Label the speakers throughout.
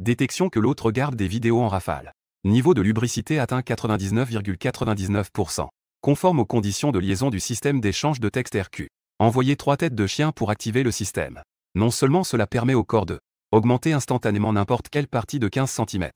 Speaker 1: Détection que l'autre regarde des vidéos en rafale. Niveau de lubricité atteint 99,99%. Conforme aux conditions de liaison du système d'échange de texte RQ. Envoyez 3 têtes de chien pour activer le système. Non seulement cela permet au corps de augmenter instantanément n'importe quelle partie de 15 cm,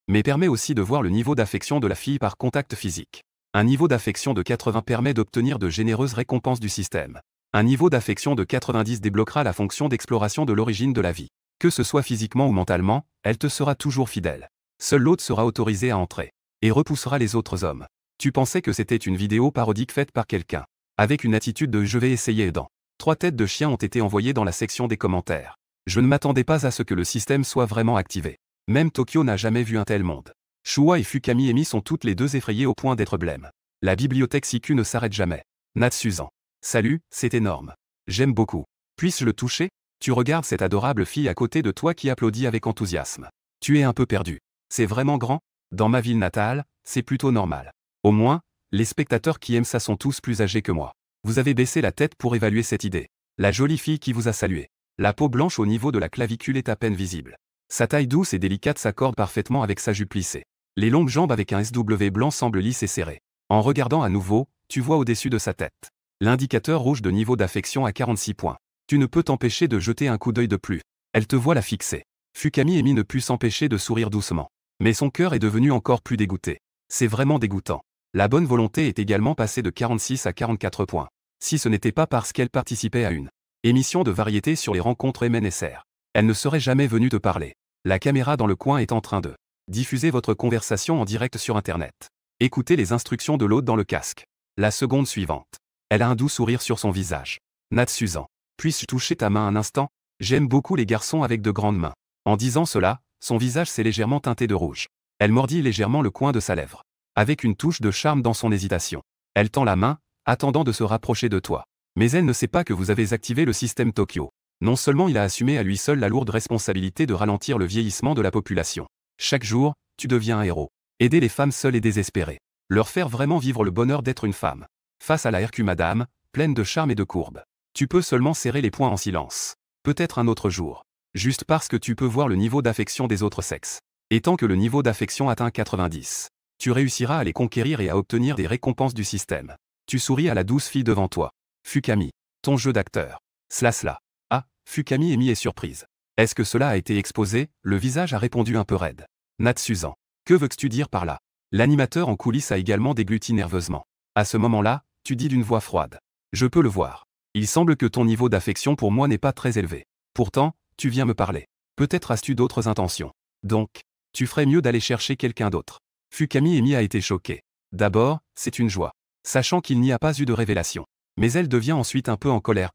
Speaker 1: mais permet aussi de voir le niveau d'affection de la fille par contact physique. Un niveau d'affection de 80 permet d'obtenir de généreuses récompenses du système. Un niveau d'affection de 90 débloquera la fonction d'exploration de l'origine de la vie. Que ce soit physiquement ou mentalement, elle te sera toujours fidèle. Seul l'autre sera autorisé à entrer. Et repoussera les autres hommes. Tu pensais que c'était une vidéo parodique faite par quelqu'un. Avec une attitude de « je vais essayer » aidant. 3 têtes de chien ont été envoyées dans la section des commentaires. Je ne m'attendais pas à ce que le système soit vraiment activé. Même Tokyo n'a jamais vu un tel monde. Shua et Fukami Emi sont toutes les deux effrayées au point d'être blêmes. La bibliothèque Siku ne s'arrête jamais. Natsusan. Salut, c'est énorme. J'aime beaucoup. Puisse-je le toucher? Tu regardes cette adorable fille à côté de toi qui applaudit avec enthousiasme. Tu es un peu perdu. C'est vraiment grand? Dans ma ville natale, c'est plutôt normal. Au moins, les spectateurs qui aiment ça sont tous plus âgés que moi. Vous avez baissé la tête pour évaluer cette idée. La jolie fille qui vous a salué. La peau blanche au niveau de la clavicule est à peine visible. Sa taille douce et délicate s'accorde parfaitement avec sa jupe plissée. Les longues jambes avec un SW blanc semblent lisses et serrées. En regardant à nouveau, tu vois au-dessus de sa tête l'indicateur rouge de niveau d'affection à 46 points. Tu ne peux t'empêcher de jeter un coup d'œil de plus. Elle te voit la fixer. Fukami Emi ne put s'empêcher de sourire doucement. Mais son cœur est devenu encore plus dégoûté. C'est vraiment dégoûtant. La bonne volonté est également passée de 46 à 44 points. Si ce n'était pas parce qu'elle participait à une émission de variété sur les rencontres MNSR, elle ne serait jamais venue te parler. La caméra dans le coin est en train de diffuser votre conversation en direct sur Internet. Écoutez les instructions de l'autre dans le casque. La seconde suivante. Elle a un doux sourire sur son visage. Natsusan. Puisse-je toucher ta main un instant? J'aime beaucoup les garçons avec de grandes mains. En disant cela, son visage s'est légèrement teinté de rouge. Elle mordit légèrement le coin de sa lèvre. Avec une touche de charme dans son hésitation. Elle tend la main, attendant de se rapprocher de toi. Mais elle ne sait pas que vous avez activé le système Tokyo. Non seulement il a assumé à lui seul la lourde responsabilité de ralentir le vieillissement de la population. Chaque jour, tu deviens un héros. Aider les femmes seules et désespérées. Leur faire vraiment vivre le bonheur d'être une femme. Face à la RQ madame, pleine de charme et de courbe. Tu peux seulement serrer les poings en silence. Peut-être un autre jour. Juste parce que tu peux voir le niveau d'affection des autres sexes. Et tant que le niveau d'affection atteint 90, tu réussiras à les conquérir et à obtenir des récompenses du système. Tu souris à la douce fille devant toi. Fukami. Ton jeu d'acteur. Cela. Ah, Fukami Emi est surprise. Est-ce que cela a été exposé? Le visage a répondu un peu raide. Natsusan. Que veux-tu dire par là? L'animateur en coulisses a également dégluti nerveusement. À ce moment-là, tu dis d'une voix froide. Je peux le voir. Il semble que ton niveau d'affection pour moi n'est pas très élevé. Pourtant, tu viens me parler. Peut-être as-tu d'autres intentions. Donc, tu ferais mieux d'aller chercher quelqu'un d'autre. Fukami Emi a été choquée. D'abord, c'est une joie. Sachant qu'il n'y a pas eu de révélation. Mais elle devient ensuite un peu en colère.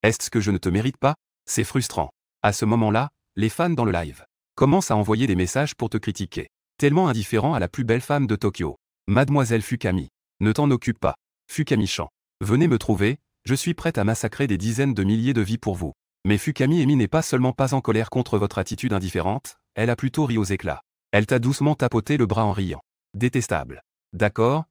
Speaker 1: Est-ce que je ne te mérite pas? C'est frustrant. À ce moment-là, les fans dans le live commencent à envoyer des messages pour te critiquer. Tellement indifférent à la plus belle femme de Tokyo. Mademoiselle Fukami. Ne t'en occupe pas. Fukami-chan. Venez me trouver, je suis prête à massacrer des dizaines de milliers de vies pour vous. Mais Fukami Emi n'est pas seulement pas en colère contre votre attitude indifférente, elle a plutôt ri aux éclats. Elle t'a doucement tapoté le bras en riant. Détestable. D'accord,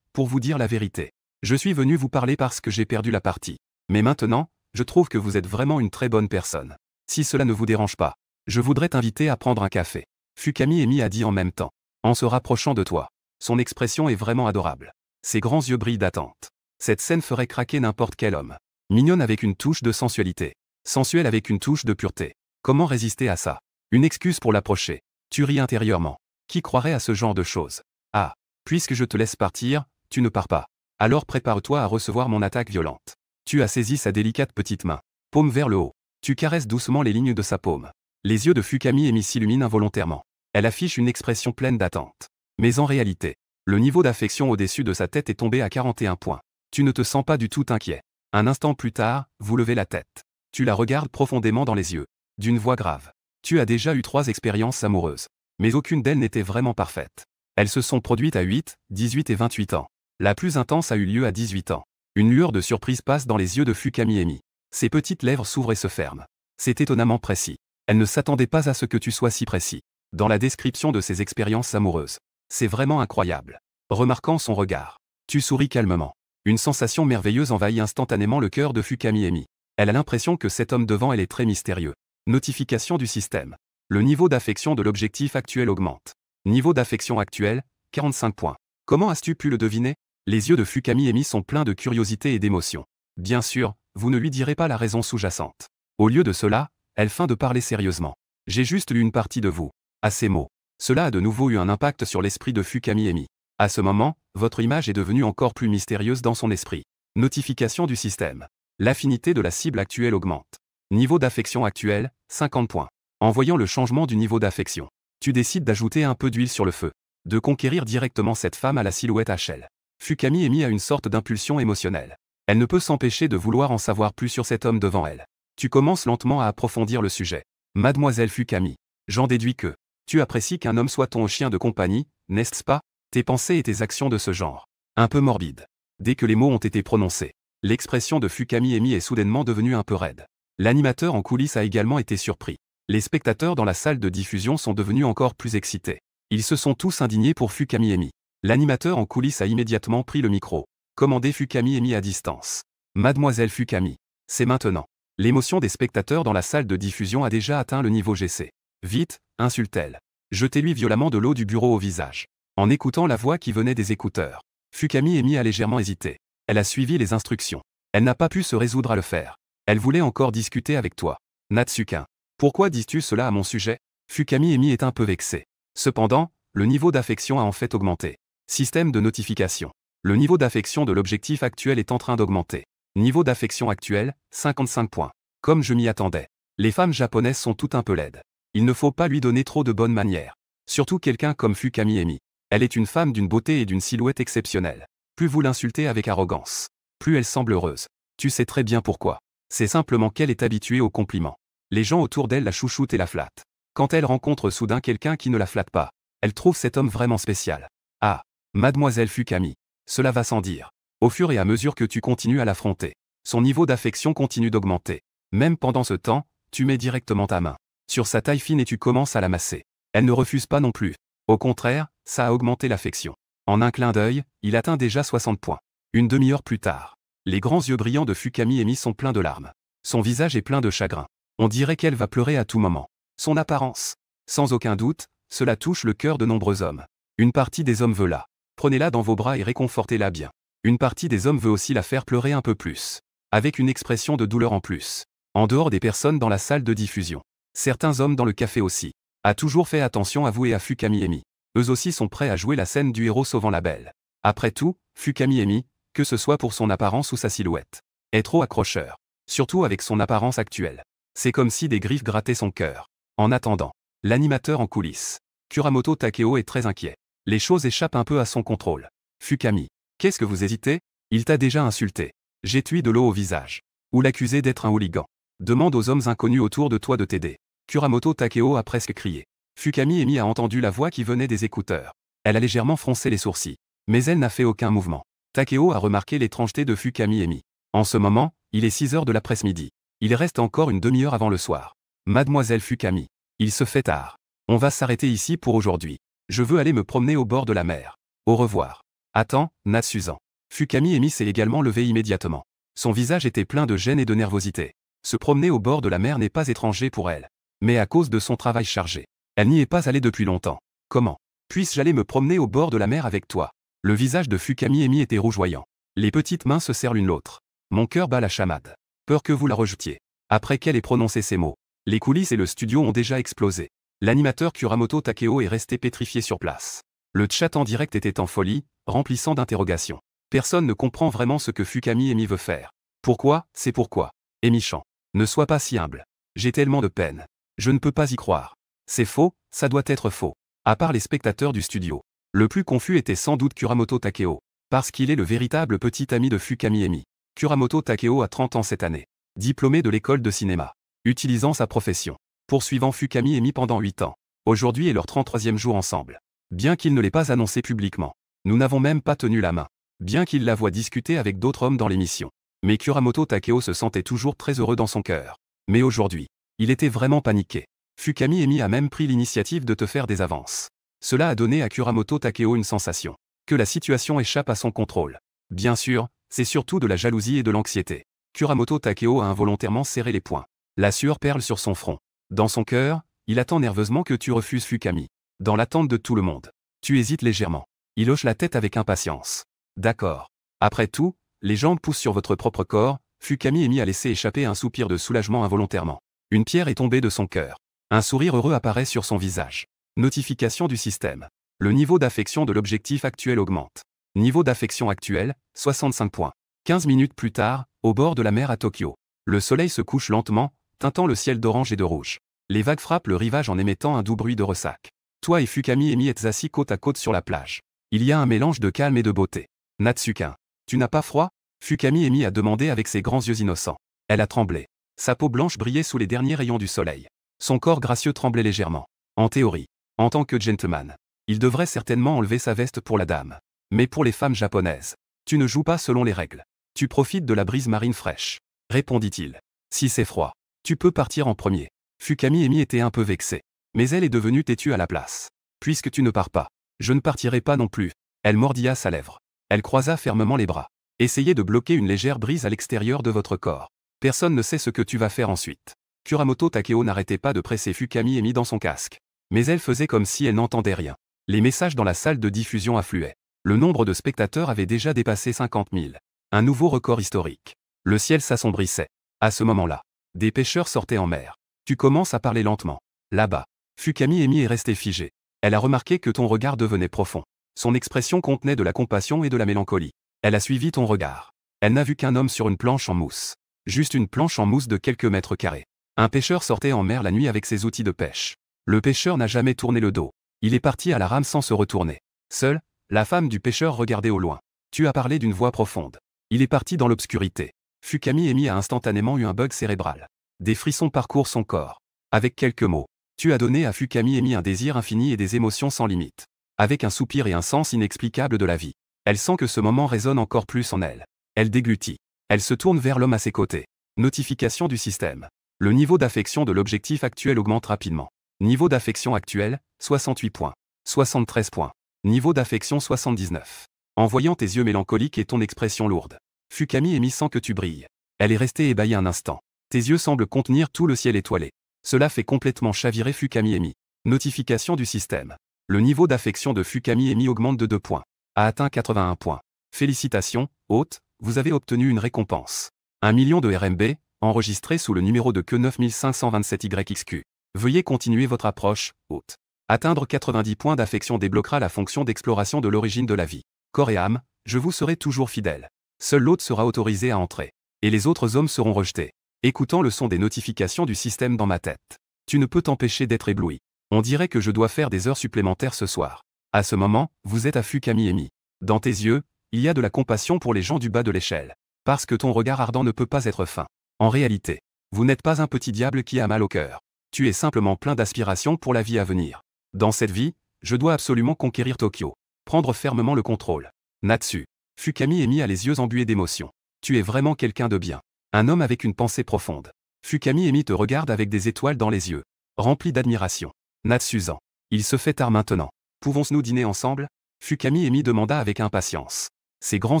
Speaker 1: pour vous dire la vérité. Je suis venu vous parler parce que j'ai perdu la partie. Mais maintenant, je trouve que vous êtes vraiment une très bonne personne. Si cela ne vous dérange pas, je voudrais t'inviter à prendre un café. Fukami Emi a dit en même temps, en se rapprochant de toi. Son expression est vraiment adorable. Ses grands yeux brillent d'attente. Cette scène ferait craquer n'importe quel homme. Mignonne avec une touche de sensualité. Sensuelle avec une touche de pureté. Comment résister à ça? Une excuse pour l'approcher. Tu ris intérieurement. Qui croirait à ce genre de choses? Ah, puisque je te laisse partir, tu ne pars pas. Alors prépare-toi à recevoir mon attaque violente. Tu as saisi sa délicate petite main. Paume vers le haut. Tu caresses doucement les lignes de sa paume. Les yeux de Fukami Emi s'illuminent involontairement. Elle affiche une expression pleine d'attente. Mais en réalité, le niveau d'affection au-dessus de sa tête est tombé à 41 points. Tu ne te sens pas du tout inquiet. Un instant plus tard, vous levez la tête. Tu la regardes profondément dans les yeux. D'une voix grave. Tu as déjà eu 3 expériences amoureuses. Mais aucune d'elles n'était vraiment parfaite. Elles se sont produites à 8, 18 et 28 ans. La plus intense a eu lieu à 18 ans. Une lueur de surprise passe dans les yeux de Fukami Emi. Ses petites lèvres s'ouvrent et se ferment. C'est étonnamment précis. Elle ne s'attendait pas à ce que tu sois si précis. Dans la description de ses expériences amoureuses. C'est vraiment incroyable. Remarquant son regard. Tu souris calmement. Une sensation merveilleuse envahit instantanément le cœur de Fukami Emi. Elle a l'impression que cet homme devant elle est très mystérieux. Notification du système. Le niveau d'affection de l'objectif actuel augmente. Niveau d'affection actuel, 45 points. Comment as-tu pu le deviner? Les yeux de Fukami Emi sont pleins de curiosité et d'émotion. Bien sûr, vous ne lui direz pas la raison sous-jacente. Au lieu de cela, elle feint de parler sérieusement. J'ai juste lu une partie de vous. À ces mots. Cela a de nouveau eu un impact sur l'esprit de Fukami Emi. À ce moment, votre image est devenue encore plus mystérieuse dans son esprit. Notification du système. L'affinité de la cible actuelle augmente. Niveau d'affection actuel, 50 points. En voyant le changement du niveau d'affection, tu décides d'ajouter un peu d'huile sur le feu. De conquérir directement cette femme à la silhouette HL. Fukami Emi a une sorte d'impulsion émotionnelle. Elle ne peut s'empêcher de vouloir en savoir plus sur cet homme devant elle. Tu commences lentement à approfondir le sujet. Mademoiselle Fukami, j'en déduis que tu apprécies qu'un homme soit ton chien de compagnie, n'est-ce pas? Tes pensées et tes actions de ce genre. Un peu morbides. Dès que les mots ont été prononcés, l'expression de Fukami Emi est soudainement devenue un peu raide. L'animateur en coulisses a également été surpris. Les spectateurs dans la salle de diffusion sont devenus encore plus excités. Ils se sont tous indignés pour Fukami Emi. L'animateur en coulisses a immédiatement pris le micro. Commandez Fukami Emi à distance. Mademoiselle Fukami. C'est maintenant. L'émotion des spectateurs dans la salle de diffusion a déjà atteint le niveau GC. Vite, insulte-t-elle. Jetez-lui violemment de l'eau du bureau au visage. En écoutant la voix qui venait des écouteurs, Fukami Emi a légèrement hésité. Elle a suivi les instructions. Elle n'a pas pu se résoudre à le faire. Elle voulait encore discuter avec toi. Natsukin. Pourquoi dis-tu cela à mon sujet? Fukami Emi est un peu vexé. Cependant, le niveau d'affection a en fait augmenté. Système de notification. Le niveau d'affection de l'objectif actuel est en train d'augmenter. Niveau d'affection actuel, 55 points. Comme je m'y attendais. Les femmes japonaises sont toutes un peu laides. Il ne faut pas lui donner trop de bonnes manières. Surtout quelqu'un comme Fukami Emi. Elle est une femme d'une beauté et d'une silhouette exceptionnelle. Plus vous l'insultez avec arrogance, plus elle semble heureuse. Tu sais très bien pourquoi. C'est simplement qu'elle est habituée aux compliments. Les gens autour d'elle la chouchoutent et la flattent. Quand elle rencontre soudain quelqu'un qui ne la flatte pas, elle trouve cet homme vraiment spécial. Ah, mademoiselle Fukami. Cela va sans dire. Au fur et à mesure que tu continues à l'affronter, son niveau d'affection continue d'augmenter. Même pendant ce temps, tu mets directement ta main sur sa taille fine et tu commences à la masser. Elle ne refuse pas non plus. Au contraire, ça a augmenté l'affection. En un clin d'œil, il atteint déjà 60 points. Une demi-heure plus tard, les grands yeux brillants de Fukami Emi sont pleins de larmes. Son visage est plein de chagrin. On dirait qu'elle va pleurer à tout moment. Son apparence. Sans aucun doute, cela touche le cœur de nombreux hommes. Une partie des hommes veut la. Prenez-la dans vos bras et réconfortez-la bien. Une partie des hommes veut aussi la faire pleurer un peu plus. Avec une expression de douleur en plus. En dehors des personnes dans la salle de diffusion. Certains hommes dans le café aussi. A toujours fait attention à vous et à Fukami Emi. Eux aussi sont prêts à jouer la scène du héros sauvant la belle. Après tout, Fukami Emi, que ce soit pour son apparence ou sa silhouette, est trop accrocheur. Surtout avec son apparence actuelle. C'est comme si des griffes grattaient son cœur. En attendant, l'animateur en coulisses, Kuramoto Takeo est très inquiet. Les choses échappent un peu à son contrôle. Fukami, qu'est-ce que vous hésitez? Il t'a déjà insulté. Jette-lui de l'eau au visage. Ou l'accusé d'être un hooligan. Demande aux hommes inconnus autour de toi de t'aider. Kuramoto Takeo a presque crié. Fukami Emi a entendu la voix qui venait des écouteurs. Elle a légèrement froncé les sourcils. Mais elle n'a fait aucun mouvement. Takeo a remarqué l'étrangeté de Fukami Emi. En ce moment, il est 6 heures de l'après-midi. Il reste encore une demi-heure avant le soir. Mademoiselle Fukami, il se fait tard. On va s'arrêter ici pour aujourd'hui. Je veux aller me promener au bord de la mer. Au revoir. Attends, Natsusan. Fukami Emi s'est également levé immédiatement. Son visage était plein de gêne et de nervosité. Se promener au bord de la mer n'est pas étranger pour elle. Mais à cause de son travail chargé, elle n'y est pas allée depuis longtemps. Comment puisse-je aller me promener au bord de la mer avec toi? Le visage de Fukami Emi était rougeoyant. Les petites mains se serrent l'une l'autre. Mon cœur bat la chamade. Peur que vous la rejetiez. Après qu'elle ait prononcé ces mots, les coulisses et le studio ont déjà explosé. L'animateur Kuramoto Takeo est resté pétrifié sur place. Le chat en direct était en folie, remplissant d'interrogations. Personne ne comprend vraiment ce que Fukami Emi veut faire. Pourquoi? C'est pourquoi. Emi-chan. Ne sois pas si humble. J'ai tellement de peine. Je ne peux pas y croire. C'est faux, ça doit être faux. À part les spectateurs du studio. Le plus confus était sans doute Kuramoto Takeo. Parce qu'il est le véritable petit ami de Fukami Emi. Kuramoto Takeo a 30 ans cette année. Diplômé de l'école de cinéma. Utilisant sa profession. Poursuivant Fukami Emi pendant 8 ans. Aujourd'hui est leur 33e jour ensemble. Bien qu'il ne l'ait pas annoncé publiquement. Nous n'avons même pas tenu la main. Bien qu'il la voie discuter avec d'autres hommes dans l'émission. Mais Kuramoto Takeo se sentait toujours très heureux dans son cœur. Mais aujourd'hui, il était vraiment paniqué. Fukami Emi a même pris l'initiative de te faire des avances. Cela a donné à Kuramoto Takeo une sensation. Que la situation échappe à son contrôle. Bien sûr, c'est surtout de la jalousie et de l'anxiété. Kuramoto Takeo a involontairement serré les poings. La sueur perle sur son front. Dans son cœur, Il attend nerveusement que tu refuses Fukami. Dans l'attente de tout le monde. Tu hésites légèrement. Il hoche la tête avec impatience. D'accord. Après tout, les jambes poussent sur votre propre corps, Fukami Emi a laissé échapper un soupir de soulagement involontairement. Une pierre est tombée de son cœur. Un sourire heureux apparaît sur son visage. Notification du système. Le niveau d'affection de l'objectif actuel augmente. Niveau d'affection actuel, 65 points. 15 minutes plus tard, au bord de la mer à Tokyo. Le soleil se couche lentement, teintant le ciel d'orange et de rouge. Les vagues frappent le rivage en émettant un doux bruit de ressac. Toi et Fukami Emi êtes assis côte à côte sur la plage. Il y a un mélange de calme et de beauté. Natsukin. Tu n'as pas froid? Fukami Emi a demandé avec ses grands yeux innocents. Elle a tremblé. Sa peau blanche brillait sous les derniers rayons du soleil. Son corps gracieux tremblait légèrement. En théorie, en tant que gentleman, il devrait certainement enlever sa veste pour la dame. Mais pour les femmes japonaises, tu ne joues pas selon les règles. Tu profites de la brise marine fraîche. Répondit-il. Si c'est froid, tu peux partir en premier. Fukami Emi était un peu vexée. Mais elle est devenue têtue à la place. Puisque tu ne pars pas, je ne partirai pas non plus. Elle mordilla sa lèvre. Elle croisa fermement les bras. Essayez de bloquer une légère brise à l'extérieur de votre corps. Personne ne sait ce que tu vas faire ensuite. Kuramoto Takeo n'arrêtait pas de presser Fukami Emi dans son casque. Mais elle faisait comme si elle n'entendait rien. Les messages dans la salle de diffusion affluaient. Le nombre de spectateurs avait déjà dépassé 50 000. Un nouveau record historique. Le ciel s'assombrissait. À ce moment-là, des pêcheurs sortaient en mer. Tu commences à parler lentement. Là-bas. Fukami Emi est restée figée. Elle a remarqué que ton regard devenait profond. Son expression contenait de la compassion et de la mélancolie. Elle a suivi ton regard. Elle n'a vu qu'un homme sur une planche en mousse. Juste une planche en mousse de quelques mètres carrés. Un pêcheur sortait en mer la nuit avec ses outils de pêche. Le pêcheur n'a jamais tourné le dos. Il est parti à la rame sans se retourner. Seule, la femme du pêcheur regardait au loin. Tu as parlé d'une voix profonde. Il est parti dans l'obscurité. Fukami Emi a instantanément eu un bug cérébral. Des frissons parcourent son corps. Avec quelques mots, tu as donné à Fukami Emi un désir infini et des émotions sans limite. Avec un soupir et un sens inexplicable de la vie. Elle sent que ce moment résonne encore plus en elle. Elle déglutit. Elle se tourne vers l'homme à ses côtés. Notification du système. Le niveau d'affection de l'objectif actuel augmente rapidement. Niveau d'affection actuel, 68 points. 73 points. Niveau d'affection 79. En voyant tes yeux mélancoliques et ton expression lourde, Fukami Emi sent que tu brilles. Elle est restée ébahie un instant. Tes yeux semblent contenir tout le ciel étoilé. Cela fait complètement chavirer Fukami Emi. Notification du système. Le niveau d'affection de Fukami Emi augmente de 2 points. A atteint 81 points. Félicitations, hôte, vous avez obtenu une récompense. 1 million de RMB, enregistré sous le numéro de queue 9527YXQ. Veuillez continuer votre approche, hôte. Atteindre 90 points d'affection débloquera la fonction d'exploration de l'origine de la vie. Corps et âme, je vous serai toujours fidèle. Seul l'hôte sera autorisé à entrer. Et les autres hommes seront rejetés. Écoutant le son des notifications du système dans ma tête. Tu ne peux t'empêcher d'être ébloui. On dirait que je dois faire des heures supplémentaires ce soir. À ce moment, vous êtes à Fukami Emi. Dans tes yeux, il y a de la compassion pour les gens du bas de l'échelle. Parce que ton regard ardent ne peut pas être fin. En réalité, vous n'êtes pas un petit diable qui a mal au cœur. Tu es simplement plein d'aspiration pour la vie à venir. Dans cette vie, je dois absolument conquérir Tokyo. Prendre fermement le contrôle. Natsu. Fukami Emi a les yeux embués d'émotion. Tu es vraiment quelqu'un de bien. Un homme avec une pensée profonde. Fukami Emi te regarde avec des étoiles dans les yeux. Rempli d'admiration. Natsu-san. Il se fait tard maintenant. Pouvons-nous dîner ensemble? Fukami Emi demanda avec impatience. Ses grands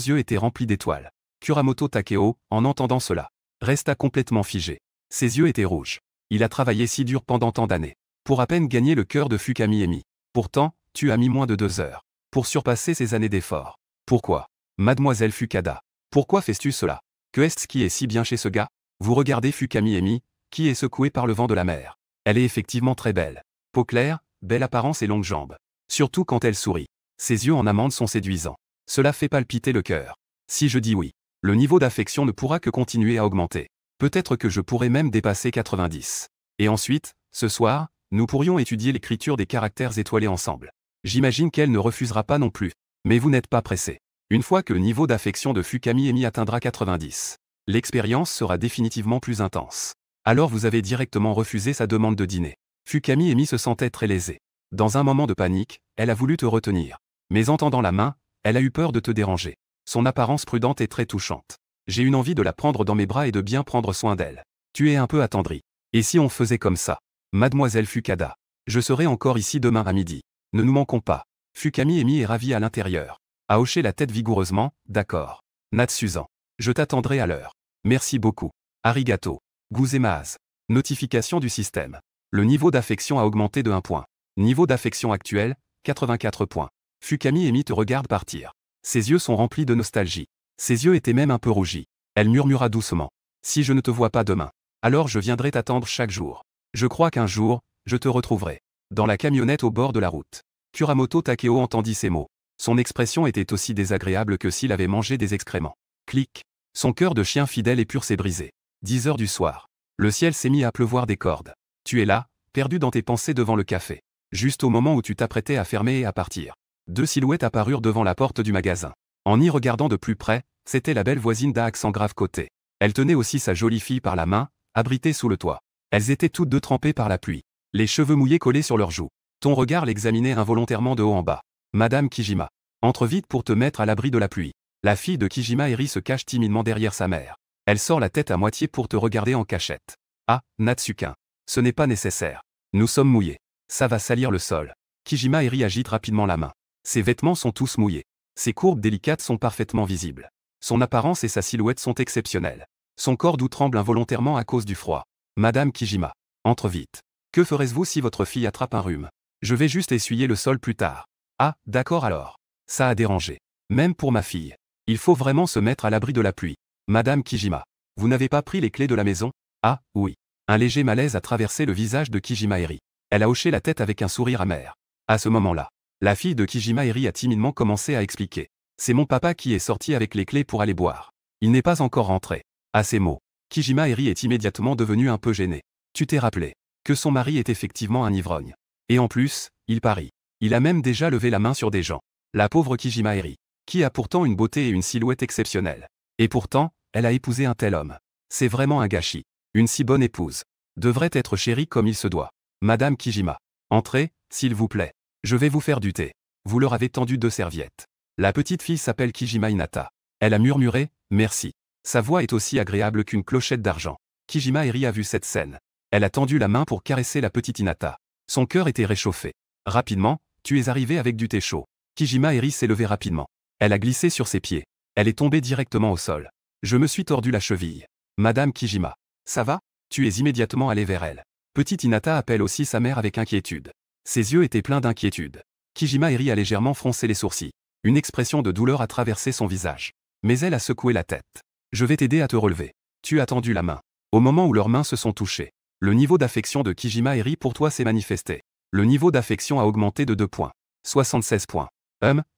Speaker 1: yeux étaient remplis d'étoiles. Kuramoto Takeo, en entendant cela, resta complètement figé. Ses yeux étaient rouges. Il a travaillé si dur pendant tant d'années. Pour à peine gagner le cœur de Fukami Emi. Pourtant, tu as mis moins de 2 heures. Pour surpasser ces années d'efforts. Pourquoi? Mademoiselle Fukada. Pourquoi fais-tu cela? Que est-ce qui est si bien chez ce gars? Vous regardez Fukami Emi, qui est secouée par le vent de la mer. Elle est effectivement très belle. Peau claire, belle apparence et longues jambes. Surtout quand elle sourit. Ses yeux en amande sont séduisants. Cela fait palpiter le cœur. Si je dis oui, le niveau d'affection ne pourra que continuer à augmenter. Peut-être que je pourrais même dépasser 90. Et ensuite, ce soir, nous pourrions étudier l'écriture des caractères étoilés ensemble. J'imagine qu'elle ne refusera pas non plus. Mais vous n'êtes pas pressé. Une fois que le niveau d'affection de Fukami Emi atteindra 90, l'expérience sera définitivement plus intense. Alors vous avez directement refusé sa demande de dîner. Fukami Emi se sentait très lésée. Dans un moment de panique, elle a voulu te retenir. Mais en tendant la main, elle a eu peur de te déranger. Son apparence prudente est très touchante. J'ai une envie de la prendre dans mes bras et de bien prendre soin d'elle. Tu es un peu attendrie. Et si on faisait comme ça? Mademoiselle Fukada. Je serai encore ici demain à midi. Ne nous manquons pas. Fukami Emi est ravie à l'intérieur. A hoché la tête vigoureusement, d'accord. Natsu-san. Je t'attendrai à l'heure. Merci beaucoup. Arigato. Gozaimasu. Notification du système. Le niveau d'affection a augmenté de 1 point. Niveau d'affection actuel, 84 points. Fukami Emi te regarde partir. Ses yeux sont remplis de nostalgie. Ses yeux étaient même un peu rougis. Elle murmura doucement. Si je ne te vois pas demain, alors je viendrai t'attendre chaque jour. Je crois qu'un jour, je te retrouverai. Dans la camionnette au bord de la route. Kuramoto Takeo entendit ces mots. Son expression était aussi désagréable que s'il avait mangé des excréments. Clic. Son cœur de chien fidèle et pur s'est brisé. 10 heures du soir. Le ciel s'est mis à pleuvoir des cordes. Tu es là, perdu dans tes pensées devant le café. Juste au moment où tu t'apprêtais à fermer et à partir. 2 silhouettes apparurent devant la porte du magasin. En y regardant de plus près, c'était la belle voisine d'Accent grave côté. Elle tenait aussi sa jolie fille par la main, abritée sous le toit. Elles étaient toutes deux trempées par la pluie. Les cheveux mouillés collés sur leurs joues. Ton regard l'examinait involontairement de haut en bas. Madame Kijima. Entre vite pour te mettre à l'abri de la pluie. La fille de Kijima Eri se cache timidement derrière sa mère. Elle sort la tête à moitié pour te regarder en cachette. Ah, Natsukin. Ce n'est pas nécessaire. Nous sommes mouillés. Ça va salir le sol. Kijima Eri agite rapidement la main. Ses vêtements sont tous mouillés. Ses courbes délicates sont parfaitement visibles. Son apparence et sa silhouette sont exceptionnelles. Son corps doux tremble involontairement à cause du froid. Madame Kijima. Entre vite. Que ferez-vous si votre fille attrape un rhume? Je vais juste essuyer le sol plus tard. Ah, d'accord alors. Ça a dérangé. Même pour ma fille. Il faut vraiment se mettre à l'abri de la pluie. Madame Kijima. Vous n'avez pas pris les clés de la maison? Ah, oui. Un léger malaise a traversé le visage de Kijima Eri. Elle a hoché la tête avec un sourire amer. À ce moment-là, la fille de Kijima Eri a timidement commencé à expliquer. C'est mon papa qui est sorti avec les clés pour aller boire. Il n'est pas encore rentré. À ces mots, Kijima Eri est immédiatement devenu un peu gêné. Tu t'es rappelé que son mari est effectivement un ivrogne. Et en plus, il parie. Il a même déjà levé la main sur des gens. La pauvre Kijima Eri, qui a pourtant une beauté et une silhouette exceptionnelles. Et pourtant, elle a épousé un tel homme. C'est vraiment un gâchis. Une si bonne épouse. Devrait être chérie comme il se doit. Madame Kijima. Entrez, s'il vous plaît. Je vais vous faire du thé. Vous leur avez tendu 2 serviettes. La petite fille s'appelle Kijima Hinata. Elle a murmuré, merci. Sa voix est aussi agréable qu'une clochette d'argent. Kijima Eri a vu cette scène. Elle a tendu la main pour caresser la petite Hinata. Son cœur était réchauffé. Rapidement, tu es arrivé avec du thé chaud. Kijima Eri s'est levée rapidement. Elle a glissé sur ses pieds. Elle est tombée directement au sol. Je me suis tordu la cheville. Madame Kijima. Ça va? Tu es immédiatement allé vers elle. Petite Hinata appelle aussi sa mère avec inquiétude. Ses yeux étaient pleins d'inquiétude. Kijima Eri a légèrement froncé les sourcils. Une expression de douleur a traversé son visage. Mais elle a secoué la tête. Je vais t'aider à te relever. Tu as tendu la main. Au moment où leurs mains se sont touchées, le niveau d'affection de Kijima Eri pour toi s'est manifesté. Le niveau d'affection a augmenté de 2 points. 76 points.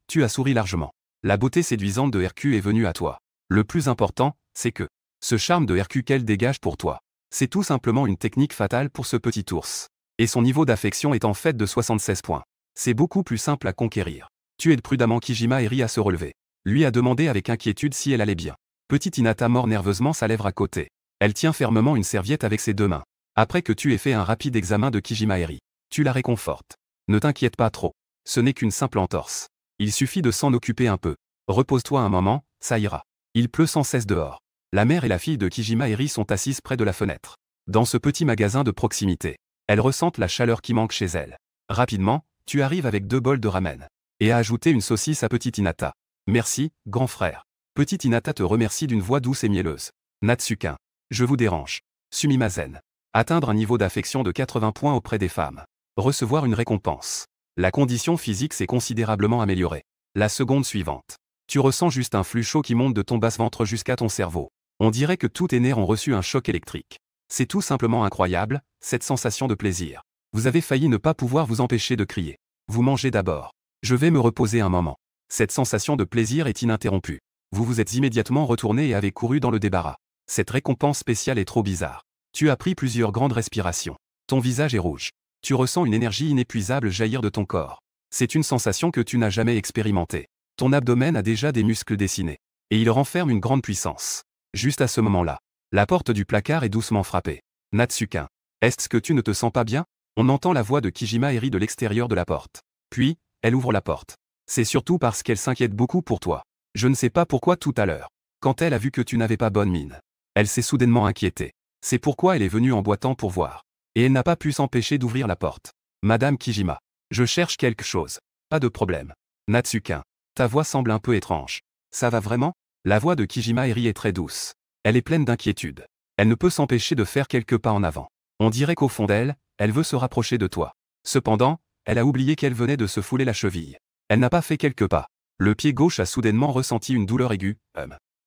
Speaker 1: Tu as souri largement. La beauté séduisante de RQ est venue à toi. Le plus important, c'est que ce charme de RQ qu'elle dégage pour toi, c'est tout simplement une technique fatale pour ce petit ours. Et son niveau d'affection est en fait de 76 points. C'est beaucoup plus simple à conquérir. Tu aides prudemment Kijima Eri à se relever. Lui a demandé avec inquiétude si elle allait bien. Petite Hinata mord nerveusement sa lèvre à côté. Elle tient fermement une serviette avec ses 2 mains. Après que tu aies fait un rapide examen de Kijima Eri, tu la réconfortes. Ne t'inquiète pas trop. Ce n'est qu'une simple entorse. Il suffit de s'en occuper un peu. Repose-toi un moment, ça ira. Il pleut sans cesse dehors. La mère et la fille de Kijima Eri sont assises près de la fenêtre. Dans ce petit magasin de proximité. Elles ressentent la chaleur qui manque chez elles. Rapidement, tu arrives avec 2 bols de ramen. Et a ajouté une saucisse à Petite Hinata. Merci, grand frère. Petite Hinata te remercie d'une voix douce et mielleuse. Natsukin. Je vous dérange. Sumimasen. Atteindre un niveau d'affection de 80 points auprès des femmes. Recevoir une récompense. La condition physique s'est considérablement améliorée. La seconde suivante. Tu ressens juste un flux chaud qui monte de ton basse-ventre jusqu'à ton cerveau. On dirait que tous tes nerfs ont reçu un choc électrique. C'est tout simplement incroyable, cette sensation de plaisir. Vous avez failli ne pas pouvoir vous empêcher de crier. Vous mangez d'abord. Je vais me reposer un moment. Cette sensation de plaisir est ininterrompue. Vous vous êtes immédiatement retourné et avez couru dans le débarras. Cette récompense spéciale est trop bizarre. Tu as pris plusieurs grandes respirations. Ton visage est rouge. Tu ressens une énergie inépuisable jaillir de ton corps. C'est une sensation que tu n'as jamais expérimentée. Ton abdomen a déjà des muscles dessinés. Et il renferme une grande puissance. Juste à ce moment-là, la porte du placard est doucement frappée. Natsukin. Est-ce que tu ne te sens pas bien? On entend la voix de Kijima Eri de l'extérieur de la porte. Puis, elle ouvre la porte. C'est surtout parce qu'elle s'inquiète beaucoup pour toi. Je ne sais pas pourquoi tout à l'heure. Quand elle a vu que tu n'avais pas bonne mine, elle s'est soudainement inquiétée. C'est pourquoi elle est venue en boitant pour voir. Et elle n'a pas pu s'empêcher d'ouvrir la porte. Madame Kijima. Je cherche quelque chose. Pas de problème. Natsukin. Ta voix semble un peu étrange. Ça va vraiment? La voix de Kijima Eri est très douce. Elle est pleine d'inquiétude. Elle ne peut s'empêcher de faire quelques pas en avant. On dirait qu'au fond d'elle, elle veut se rapprocher de toi. Cependant, elle a oublié qu'elle venait de se fouler la cheville. Elle n'a pas fait quelques pas. Le pied gauche a soudainement ressenti une douleur aiguë.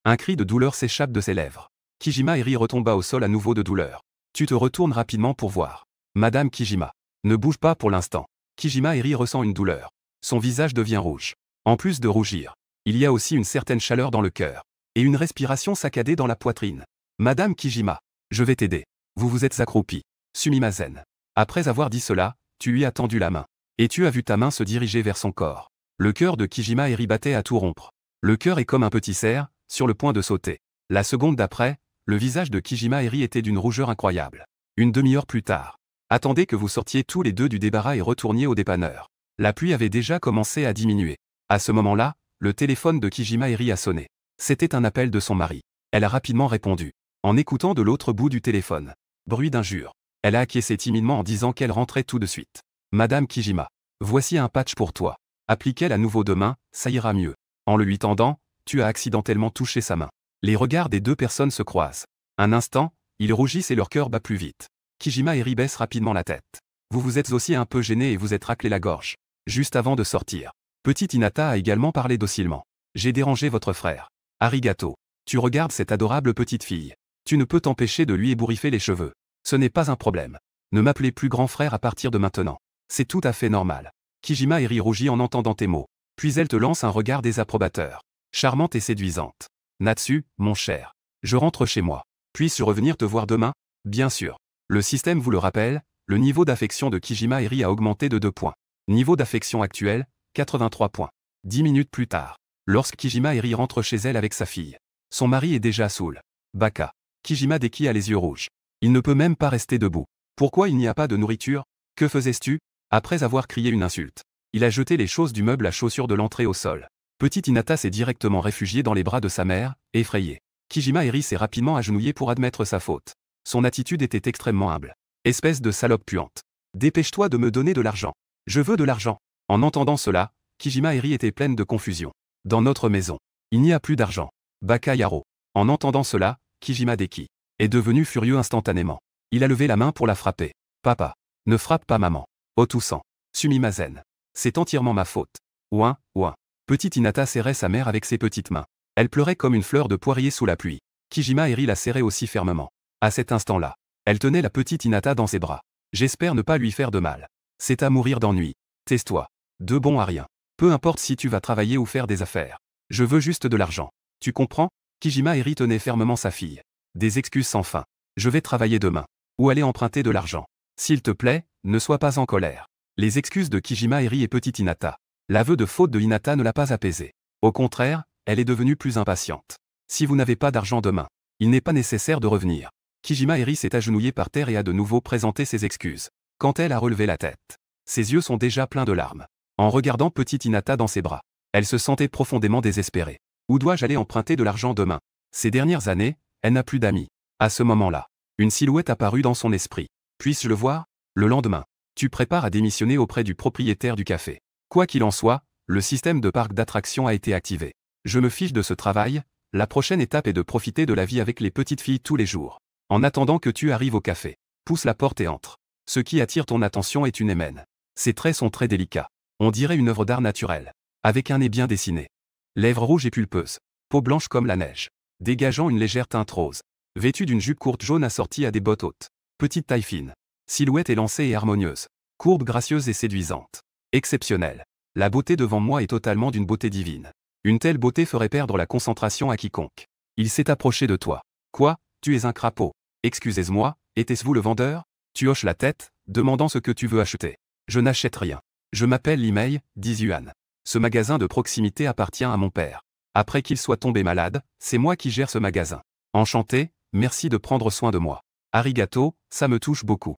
Speaker 1: Un cri de douleur s'échappe de ses lèvres. Kijima Eri retomba au sol à nouveau de douleur. Tu te retournes rapidement pour voir. Madame Kijima. Ne bouge pas pour l'instant. Kijima Eri ressent une douleur. Son visage devient rouge. En plus de rougir, il y a aussi une certaine chaleur dans le cœur. Et une respiration saccadée dans la poitrine. Madame Kijima. Je vais t'aider. Vous vous êtes accroupie. Sumimasen. Après avoir dit cela, tu lui as tendu la main. Et tu as vu ta main se diriger vers son corps. Le cœur de Kijima Eri battait à tout rompre. Le cœur est comme un petit cerf, sur le point de sauter. La seconde d'après, le visage de Kijima Eri était d'une rougeur incroyable. Une demi-heure plus tard. Attendez que vous sortiez tous les deux du débarras et retourniez au dépanneur. La pluie avait déjà commencé à diminuer. À ce moment-là, le téléphone de Kijima Eri a sonné. C'était un appel de son mari. Elle a rapidement répondu. En écoutant de l'autre bout du téléphone. Bruit d'injure. Elle a acquiescé timidement en disant qu'elle rentrait tout de suite. Madame Kijima. Voici un patch pour toi. Applique-le à nouveau demain, ça ira mieux. En le lui tendant, tu as accidentellement touché sa main. Les regards des deux personnes se croisent. Un instant, ils rougissent et leur cœur bat plus vite. Kijima Eri baisse rapidement la tête. Vous vous êtes aussi un peu gêné et vous êtes raclé la gorge. Juste avant de sortir. Petite Hinata a également parlé docilement. J'ai dérangé votre frère. Arigato. Tu regardes cette adorable petite fille. Tu ne peux t'empêcher de lui ébouriffer les cheveux. Ce n'est pas un problème. Ne m'appelez plus grand frère à partir de maintenant. C'est tout à fait normal. Kijima Eri rougit en entendant tes mots. Puis elle te lance un regard désapprobateur. Charmante et séduisante. Natsu, mon cher. Je rentre chez moi. Puis-je revenir te voir demain? Bien sûr. Le système vous le rappelle, le niveau d'affection de Kijima Eri a augmenté de 2 points. Niveau d'affection actuel, 83 points. 10 minutes plus tard. Lorsque Kijima Eri rentre chez elle avec sa fille. Son mari est déjà saoul. Baka. Kijima Deki a les yeux rouges. Il ne peut même pas rester debout. Pourquoi il n'y a pas de nourriture? Que faisais-tu? Après avoir crié une insulte. Il a jeté les choses du meuble à chaussures de l'entrée au sol. Petite Hinata s'est directement réfugiée dans les bras de sa mère, effrayée. Kijima Eri s'est rapidement agenouillé pour admettre sa faute. Son attitude était extrêmement humble. Espèce de salope puante. Dépêche-toi de me donner de l'argent. Je veux de l'argent. En entendant cela, Kijima Eri était pleine de confusion. Dans notre maison, il n'y a plus d'argent. Baka Yaro. En entendant cela, Kijima Deki est devenu furieux instantanément. Il a levé la main pour la frapper. Papa. Ne frappe pas maman. Otusan. Sumimasen. C'est entièrement ma faute. Ouin, ouin. Petite Hinata serrait sa mère avec ses petites mains. Elle pleurait comme une fleur de poirier sous la pluie. Kijima Eri la serrait aussi fermement. À cet instant-là, elle tenait la petite Hinata dans ses bras. J'espère ne pas lui faire de mal. C'est à mourir d'ennui. Tais-toi. De bon à rien. Peu importe si tu vas travailler ou faire des affaires. Je veux juste de l'argent. Tu comprends? Kijima Eri tenait fermement sa fille. Des excuses sans fin. Je vais travailler demain. Ou aller emprunter de l'argent. S'il te plaît, ne sois pas en colère. Les excuses de Kijima Eri et petite Hinata. L'aveu de faute de Hinata ne l'a pas apaisée. Au contraire, elle est devenue plus impatiente. Si vous n'avez pas d'argent demain, il n'est pas nécessaire de revenir. Kijima Eri s'est agenouillée par terre et a de nouveau présenté ses excuses. Quand elle a relevé la tête, ses yeux sont déjà pleins de larmes. En regardant petite Hinata dans ses bras, elle se sentait profondément désespérée. Où dois-je aller emprunter de l'argent demain? Ces dernières années, elle n'a plus d'amis. À ce moment-là, une silhouette apparut dans son esprit. Puis-je le voir? Le lendemain, tu prépares à démissionner auprès du propriétaire du café. Quoi qu'il en soit, le système de parc d'attractions a été activé. Je me fiche de ce travail, la prochaine étape est de profiter de la vie avec les petites filles tous les jours. En attendant que tu arrives au café, pousse la porte et entre. Ce qui attire ton attention est une émène. Ses traits sont très délicats. On dirait une œuvre d'art naturelle. Avec un nez bien dessiné. Lèvres rouges et pulpeuses. Peau blanche comme la neige. Dégageant une légère teinte rose. Vêtue d'une jupe courte jaune assortie à des bottes hautes. Petite taille fine. Silhouette élancée et harmonieuse. Courbe gracieuse et séduisante. Exceptionnelle. La beauté devant moi est totalement d'une beauté divine. Une telle beauté ferait perdre la concentration à quiconque. Il s'est approché de toi. Quoi? Tu es un crapaud. Excusez-moi, était-ce vous le vendeur? Tu hoches la tête, demandant ce que tu veux acheter. Je n'achète rien. Je m'appelle Limei, dit Yuan. Ce magasin de proximité appartient à mon père. Après qu'il soit tombé malade, c'est moi qui gère ce magasin. Enchanté, merci de prendre soin de moi. Arigato, ça me touche beaucoup.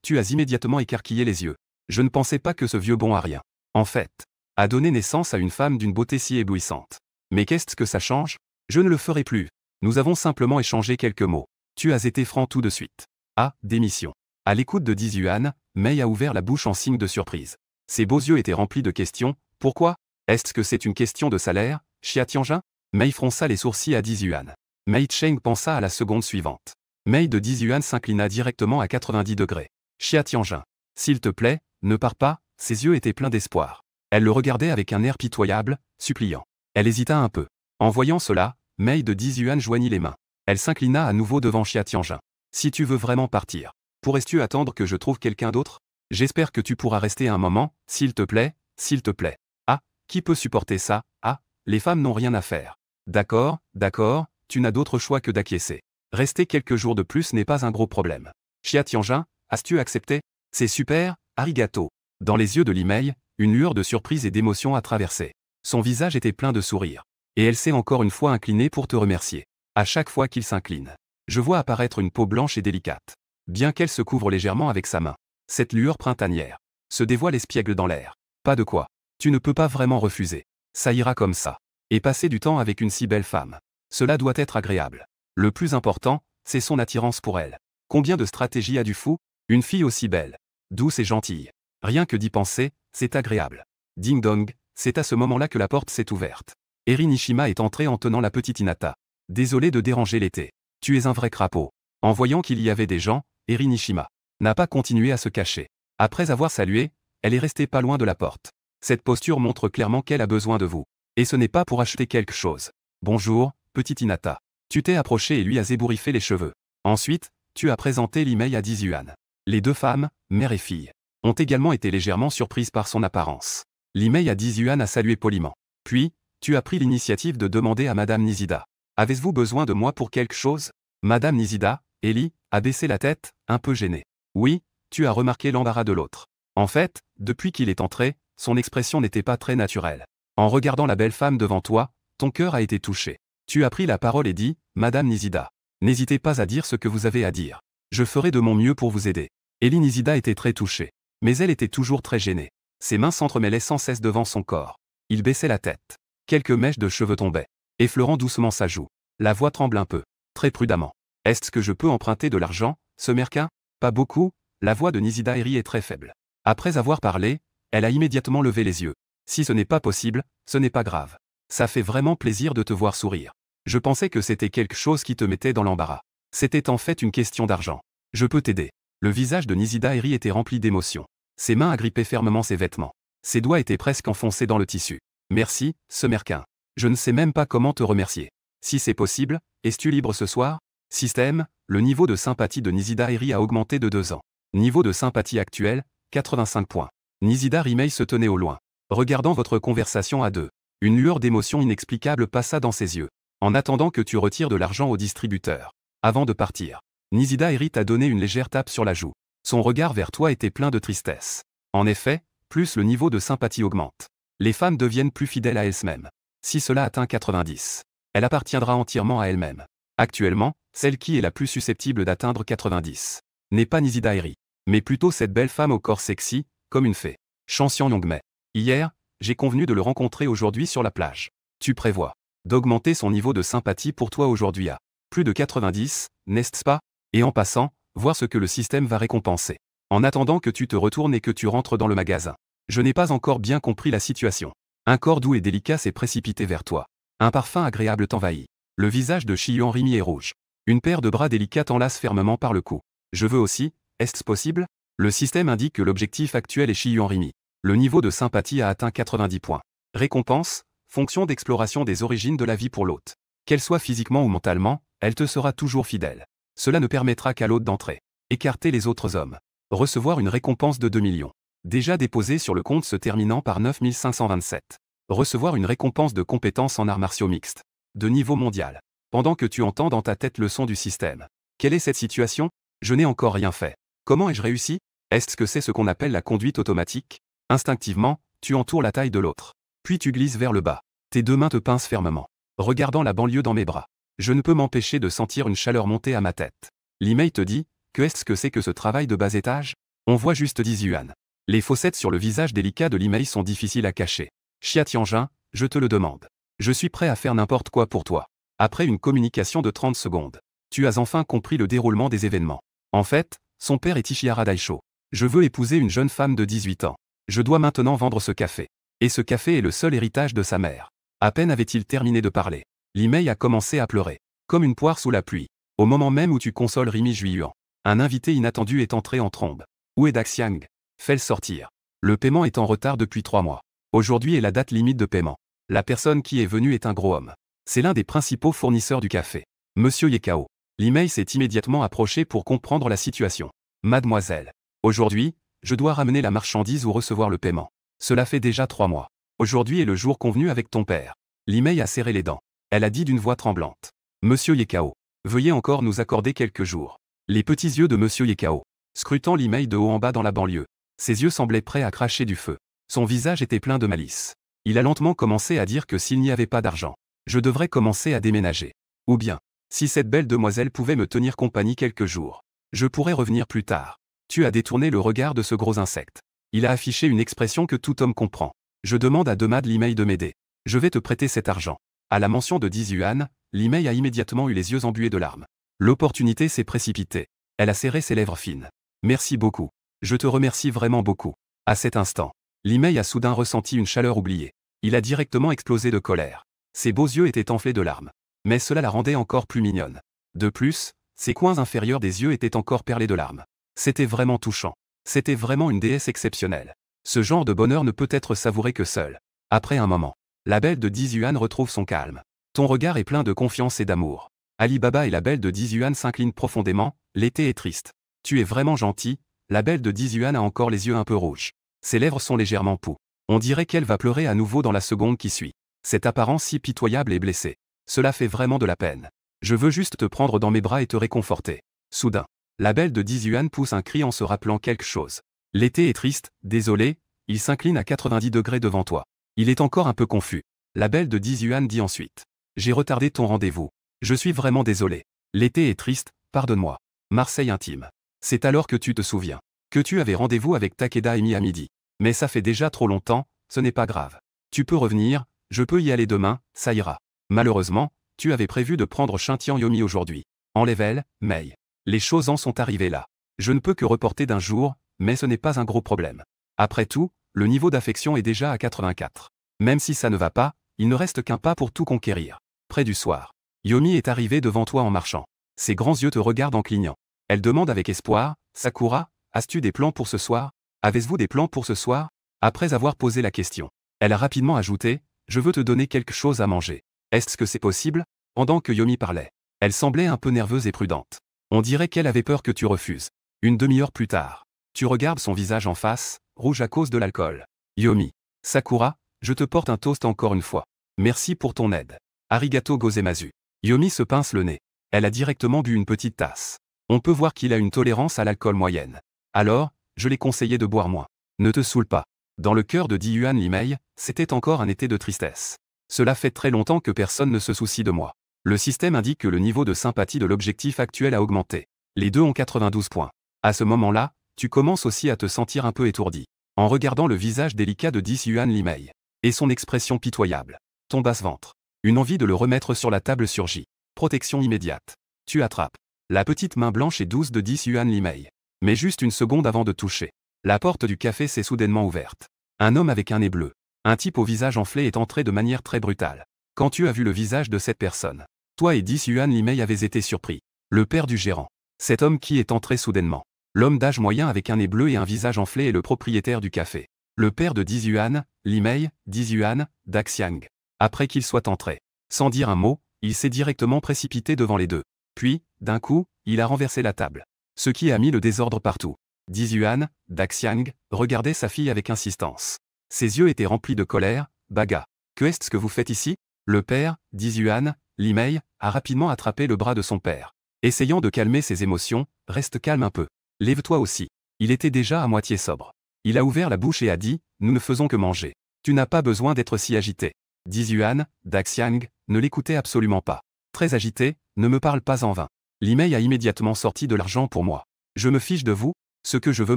Speaker 1: Tu as immédiatement écarquillé les yeux. Je ne pensais pas que ce vieux bon à rien, en fait, a donné naissance à une femme d'une beauté si éblouissante. Mais qu'est-ce que ça change? Je ne le ferai plus. Nous avons simplement échangé quelques mots. Tu as été franc tout de suite. Ah, démission. À l'écoute de 10 yuan, Mei a ouvert la bouche en signe de surprise. Ses beaux yeux étaient remplis de questions. Pourquoi? Est-ce que c'est une question de salaire, Xia Tianjin? Mei fronça les sourcils à 10 yuan. Mei Cheng pensa à la seconde suivante. Mei de 10 yuan s'inclina directement à 90 degrés. Xia Tianjin. S'il te plaît, ne pars pas, ses yeux étaient pleins d'espoir. Elle le regardait avec un air pitoyable, suppliant. Elle hésita un peu. En voyant cela, Mei de Dizhuan joignit les mains. Elle s'inclina à nouveau devant Xia Tianjin. Si tu veux vraiment partir, pourrais-tu attendre que je trouve quelqu'un d'autre? J'espère que tu pourras rester un moment, s'il te plaît, s'il te plaît. Ah, qui peut supporter ça? Ah, les femmes n'ont rien à faire. D'accord, d'accord, tu n'as d'autre choix que d'acquiescer. Rester quelques jours de plus n'est pas un gros problème. Xia Tianjin, as-tu accepté? C'est super, arigato. Dans les yeux de Li Mei, une lueur de surprise et d'émotion a traversé. Son visage était plein de sourires. Et elle s'est encore une fois inclinée pour te remercier. À chaque fois qu'il s'incline, je vois apparaître une peau blanche et délicate. Bien qu'elle se couvre légèrement avec sa main. Cette lueur printanière se dévoile espiègle dans l'air. Pas de quoi. Tu ne peux pas vraiment refuser. Ça ira comme ça. Et passer du temps avec une si belle femme. Cela doit être agréable. Le plus important, c'est son attirance pour elle. Combien de stratégie a du fou? Une fille aussi belle, douce et gentille. Rien que d'y penser, c'est agréable. Ding dong, c'est à ce moment-là que la porte s'est ouverte. Eri Nishima est entré en tenant la petite Hinata. Désolé de déranger l'été. Tu es un vrai crapaud. En voyant qu'il y avait des gens, Eri Nishima n'a pas continué à se cacher. Après avoir salué, elle est restée pas loin de la porte. Cette posture montre clairement qu'elle a besoin de vous. Et ce n'est pas pour acheter quelque chose. Bonjour, petite Hinata. Tu t'es approché et lui as ébouriffé les cheveux. Ensuite, tu as présenté Li Mei à Dizhuan. Les deux femmes, mère et fille, ont également été légèrement surprises par son apparence. Li Mei à Dizhuan a salué poliment. Puis, tu as pris l'initiative de demander à Madame Nishida. Avez-vous besoin de moi pour quelque chose? Madame Nishida, Eli, a baissé la tête, un peu gênée. Oui, tu as remarqué l'embarras de l'autre. En fait, depuis qu'il est entré, son expression n'était pas très naturelle. En regardant la belle femme devant toi, ton cœur a été touché. Tu as pris la parole et dit, Madame Nishida, n'hésitez pas à dire ce que vous avez à dire. Je ferai de mon mieux pour vous aider. Eli Nishida était très touchée. Mais elle était toujours très gênée. Ses mains s'entremêlaient sans cesse devant son corps. Il baissait la tête. Quelques mèches de cheveux tombaient, effleurant doucement sa joue. La voix tremble un peu. Très prudemment. Est-ce que je peux emprunter de l'argent, ce merquin? Pas beaucoup. La voix de Nishida Eri est très faible. Après avoir parlé, elle a immédiatement levé les yeux. Si ce n'est pas possible, ce n'est pas grave. Ça fait vraiment plaisir de te voir sourire. Je pensais que c'était quelque chose qui te mettait dans l'embarras. C'était en fait une question d'argent. Je peux t'aider. Le visage de Nishida Eri était rempli d'émotion. Ses mains agrippaient fermement ses vêtements. Ses doigts étaient presque enfoncés dans le tissu. Merci, ce merquin. Je ne sais même pas comment te remercier. Si c'est possible, es-tu libre ce soir? Système, le niveau de sympathie de Nishida Eri a augmenté de 2 ans. Niveau de sympathie actuel, 85 points. Nishida Rimei se tenait au loin. Regardant votre conversation à deux. Une lueur d'émotion inexplicable passa dans ses yeux. En attendant que tu retires de l'argent au distributeur. Avant de partir. Nishida Eri t'a donné une légère tape sur la joue. Son regard vers toi était plein de tristesse. En effet, plus le niveau de sympathie augmente. Les femmes deviennent plus fidèles à elles-mêmes. Si cela atteint 90, elle appartiendra entièrement à elle-même. Actuellement, celle qui est la plus susceptible d'atteindre 90 n'est pas Nishida Eri, mais plutôt cette belle femme au corps sexy, comme une fée. Chanxian Yongmei. Hier, j'ai convenu de le rencontrer aujourd'hui sur la plage. Tu prévois d'augmenter son niveau de sympathie pour toi aujourd'hui à plus de 90, n'est-ce pas? Et en passant, voir ce que le système va récompenser. En attendant que tu te retournes et que tu rentres dans le magasin. Je n'ai pas encore bien compris la situation. Un corps doux et délicat s'est précipité vers toi. Un parfum agréable t'envahit. Le visage de Shiyuan Rimi est rouge. Une paire de bras délicats t'enlace fermement par le cou. Je veux aussi, est-ce possible? Le système indique que l'objectif actuel est Shiyuan Rimi. Le niveau de sympathie a atteint 90 points. Récompense, fonction d'exploration des origines de la vie pour l'hôte. Qu'elle soit physiquement ou mentalement, elle te sera toujours fidèle. Cela ne permettra qu'à l'hôte d'entrer. Écarter les autres hommes. Recevoir une récompense de 2 millions. Déjà déposée sur le compte se terminant par 9527. Recevoir une récompense de compétences en arts martiaux mixtes. De niveau mondial. Pendant que tu entends dans ta tête le son du système. Quelle est cette situation? Je n'ai encore rien fait. Comment ai-je réussi? Est-ce que c'est ce qu'on appelle la conduite automatique? Instinctivement, tu entoures la taille de l'autre. Puis tu glisses vers le bas. Tes deux mains te pincent fermement. Regardant la banlieue dans mes bras. Je ne peux m'empêcher de sentir une chaleur monter à ma tête. Li Mei te dit, est-ce que c'est que ce travail de bas étage? On voit juste Dizhuan. Les fossettes sur le visage délicat de Li Mei sont difficiles à cacher. Xia Tianjin, je te le demande. Je suis prêt à faire n'importe quoi pour toi. Après une communication de 30 secondes. Tu as enfin compris le déroulement des événements. En fait, son père est Ishihara Daisho. Je veux épouser une jeune femme de 18 ans. Je dois maintenant vendre ce café. Et ce café est le seul héritage de sa mère. À peine avait-il terminé de parler. Li Mei a commencé à pleurer. Comme une poire sous la pluie. Au moment même où tu consoles Rimi Juiyuan. Un invité inattendu est entré en trombe. Où est Daxiang? Fais-le sortir. Le paiement est en retard depuis 3 mois. Aujourd'hui est la date limite de paiement. La personne qui est venue est un gros homme. C'est l'un des principaux fournisseurs du café. Monsieur Yekao. L'email s'est immédiatement approché pour comprendre la situation. Mademoiselle. Aujourd'hui, je dois ramener la marchandise ou recevoir le paiement. Cela fait déjà 3 mois. Aujourd'hui est le jour convenu avec ton père. L'email a serré les dents. Elle a dit d'une voix tremblante. Monsieur Yekao. Veuillez encore nous accorder quelques jours. Les petits yeux de Monsieur Yekao, scrutant l'email de haut en bas dans la banlieue. Ses yeux semblaient prêts à cracher du feu. Son visage était plein de malice. Il a lentement commencé à dire que s'il n'y avait pas d'argent, je devrais commencer à déménager. Ou bien, si cette belle demoiselle pouvait me tenir compagnie quelques jours, je pourrais revenir plus tard. Tu as détourné le regard de ce gros insecte. Il a affiché une expression que tout homme comprend. Je demande à Demad l'email de m'aider. Je vais te prêter cet argent. À la mention de 10 yuan, l'email a immédiatement eu les yeux embués de larmes. L'opportunité s'est précipitée. Elle a serré ses lèvres fines. Merci beaucoup. Je te remercie vraiment beaucoup. À cet instant, l'email a soudain ressenti une chaleur oubliée. Il a directement explosé de colère. Ses beaux yeux étaient enflés de larmes. Mais cela la rendait encore plus mignonne. De plus, ses coins inférieurs des yeux étaient encore perlés de larmes. C'était vraiment touchant. C'était vraiment une déesse exceptionnelle. Ce genre de bonheur ne peut être savouré que seul. Après un moment, la belle de 10 yuan retrouve son calme. Ton regard est plein de confiance et d'amour. Ali Baba et la belle de 10 yuan s'inclinent profondément. L'été est triste. Tu es vraiment gentil. La belle de 10 yuan a encore les yeux un peu rouges. Ses lèvres sont légèrement poues. On dirait qu'elle va pleurer à nouveau dans la seconde qui suit. Cette apparence si pitoyable et blessée. Cela fait vraiment de la peine. Je veux juste te prendre dans mes bras et te réconforter. Soudain, la belle de 10 yuan pousse un cri en se rappelant quelque chose. L'été est triste, désolé, il s'incline à 90 degrés devant toi. Il est encore un peu confus. La belle de 10 yuan dit ensuite. J'ai retardé ton rendez-vous. Je suis vraiment désolé. L'été est triste, pardonne-moi. Marseille intime. C'est alors que tu te souviens que tu avais rendez-vous avec Takeda Emi à midi. Mais ça fait déjà trop longtemps, ce n'est pas grave. Tu peux revenir, je peux y aller demain, ça ira. Malheureusement, tu avais prévu de prendre Shintian Yomi aujourd'hui. Enlève-elle, Mei. Les choses en sont arrivées là. Je ne peux que reporter d'un jour, mais ce n'est pas un gros problème. Après tout, le niveau d'affection est déjà à 84. Même si ça ne va pas, il ne reste qu'un pas pour tout conquérir. Près du soir, Yomi est arrivée devant toi en marchant. Ses grands yeux te regardent en clignant. Elle demande avec espoir, Sakura, as-tu des plans pour ce soir? Avez-vous des plans pour ce soir? Après avoir posé la question, elle a rapidement ajouté, je veux te donner quelque chose à manger. Est-ce que c'est possible? Pendant que Yomi parlait, elle semblait un peu nerveuse et prudente. On dirait qu'elle avait peur que tu refuses. Une demi-heure plus tard, tu regardes son visage en face, rouge à cause de l'alcool. Yomi. Sakura, je te porte un toast encore une fois. Merci pour ton aide. Arigato gozaimasu. Yomi se pince le nez. Elle a directement bu une petite tasse. On peut voir qu'il a une tolérance à l'alcool moyenne. Alors, je l'ai conseillé de boire moins. Ne te saoule pas. Dans le cœur de 10 yuan Limei, c'était encore un été de tristesse. Cela fait très longtemps que personne ne se soucie de moi. Le système indique que le niveau de sympathie de l'objectif actuel a augmenté. Les deux ont 92 points. À ce moment-là, tu commences aussi à te sentir un peu étourdi. En regardant le visage délicat de 10 yuan Limei. Et son expression pitoyable. Ton basse-ventre. Une envie de le remettre sur la table surgit. Protection immédiate. Tu attrapes la petite main blanche et douce de 10 yuan Limei. Mais juste une seconde avant de toucher. La porte du café s'est soudainement ouverte. Un homme avec un nez bleu. Un type au visage enflé est entré de manière très brutale. Quand tu as vu le visage de cette personne, toi et 10 yuan Limei avez été surpris. Le père du gérant. Cet homme qui est entré soudainement. L'homme d'âge moyen avec un nez bleu et un visage enflé est le propriétaire du café. Le père de 10 yuan, Limei, 10 yuan, Daxiang. Après qu'il soit entré, sans dire un mot, il s'est directement précipité devant les deux. Puis, d'un coup, il a renversé la table. Ce qui a mis le désordre partout. 10 yuan, Daxiang, regardait sa fille avec insistance. Ses yeux étaient remplis de colère. Baga. Que est-ce que vous faites ici? Le père, 10 yuan, Limei, a rapidement attrapé le bras de son père. Essayant de calmer ses émotions, reste calme un peu. Lève-toi aussi. Il était déjà à moitié sobre. Il a ouvert la bouche et a dit, nous ne faisons que manger. Tu n'as pas besoin d'être si agité. 10 yuan, Daxiang, ne l'écoutait absolument pas. Très agité, ne me parle pas en vain. Limei a immédiatement sorti de l'argent pour moi. Je me fiche de vous, ce que je veux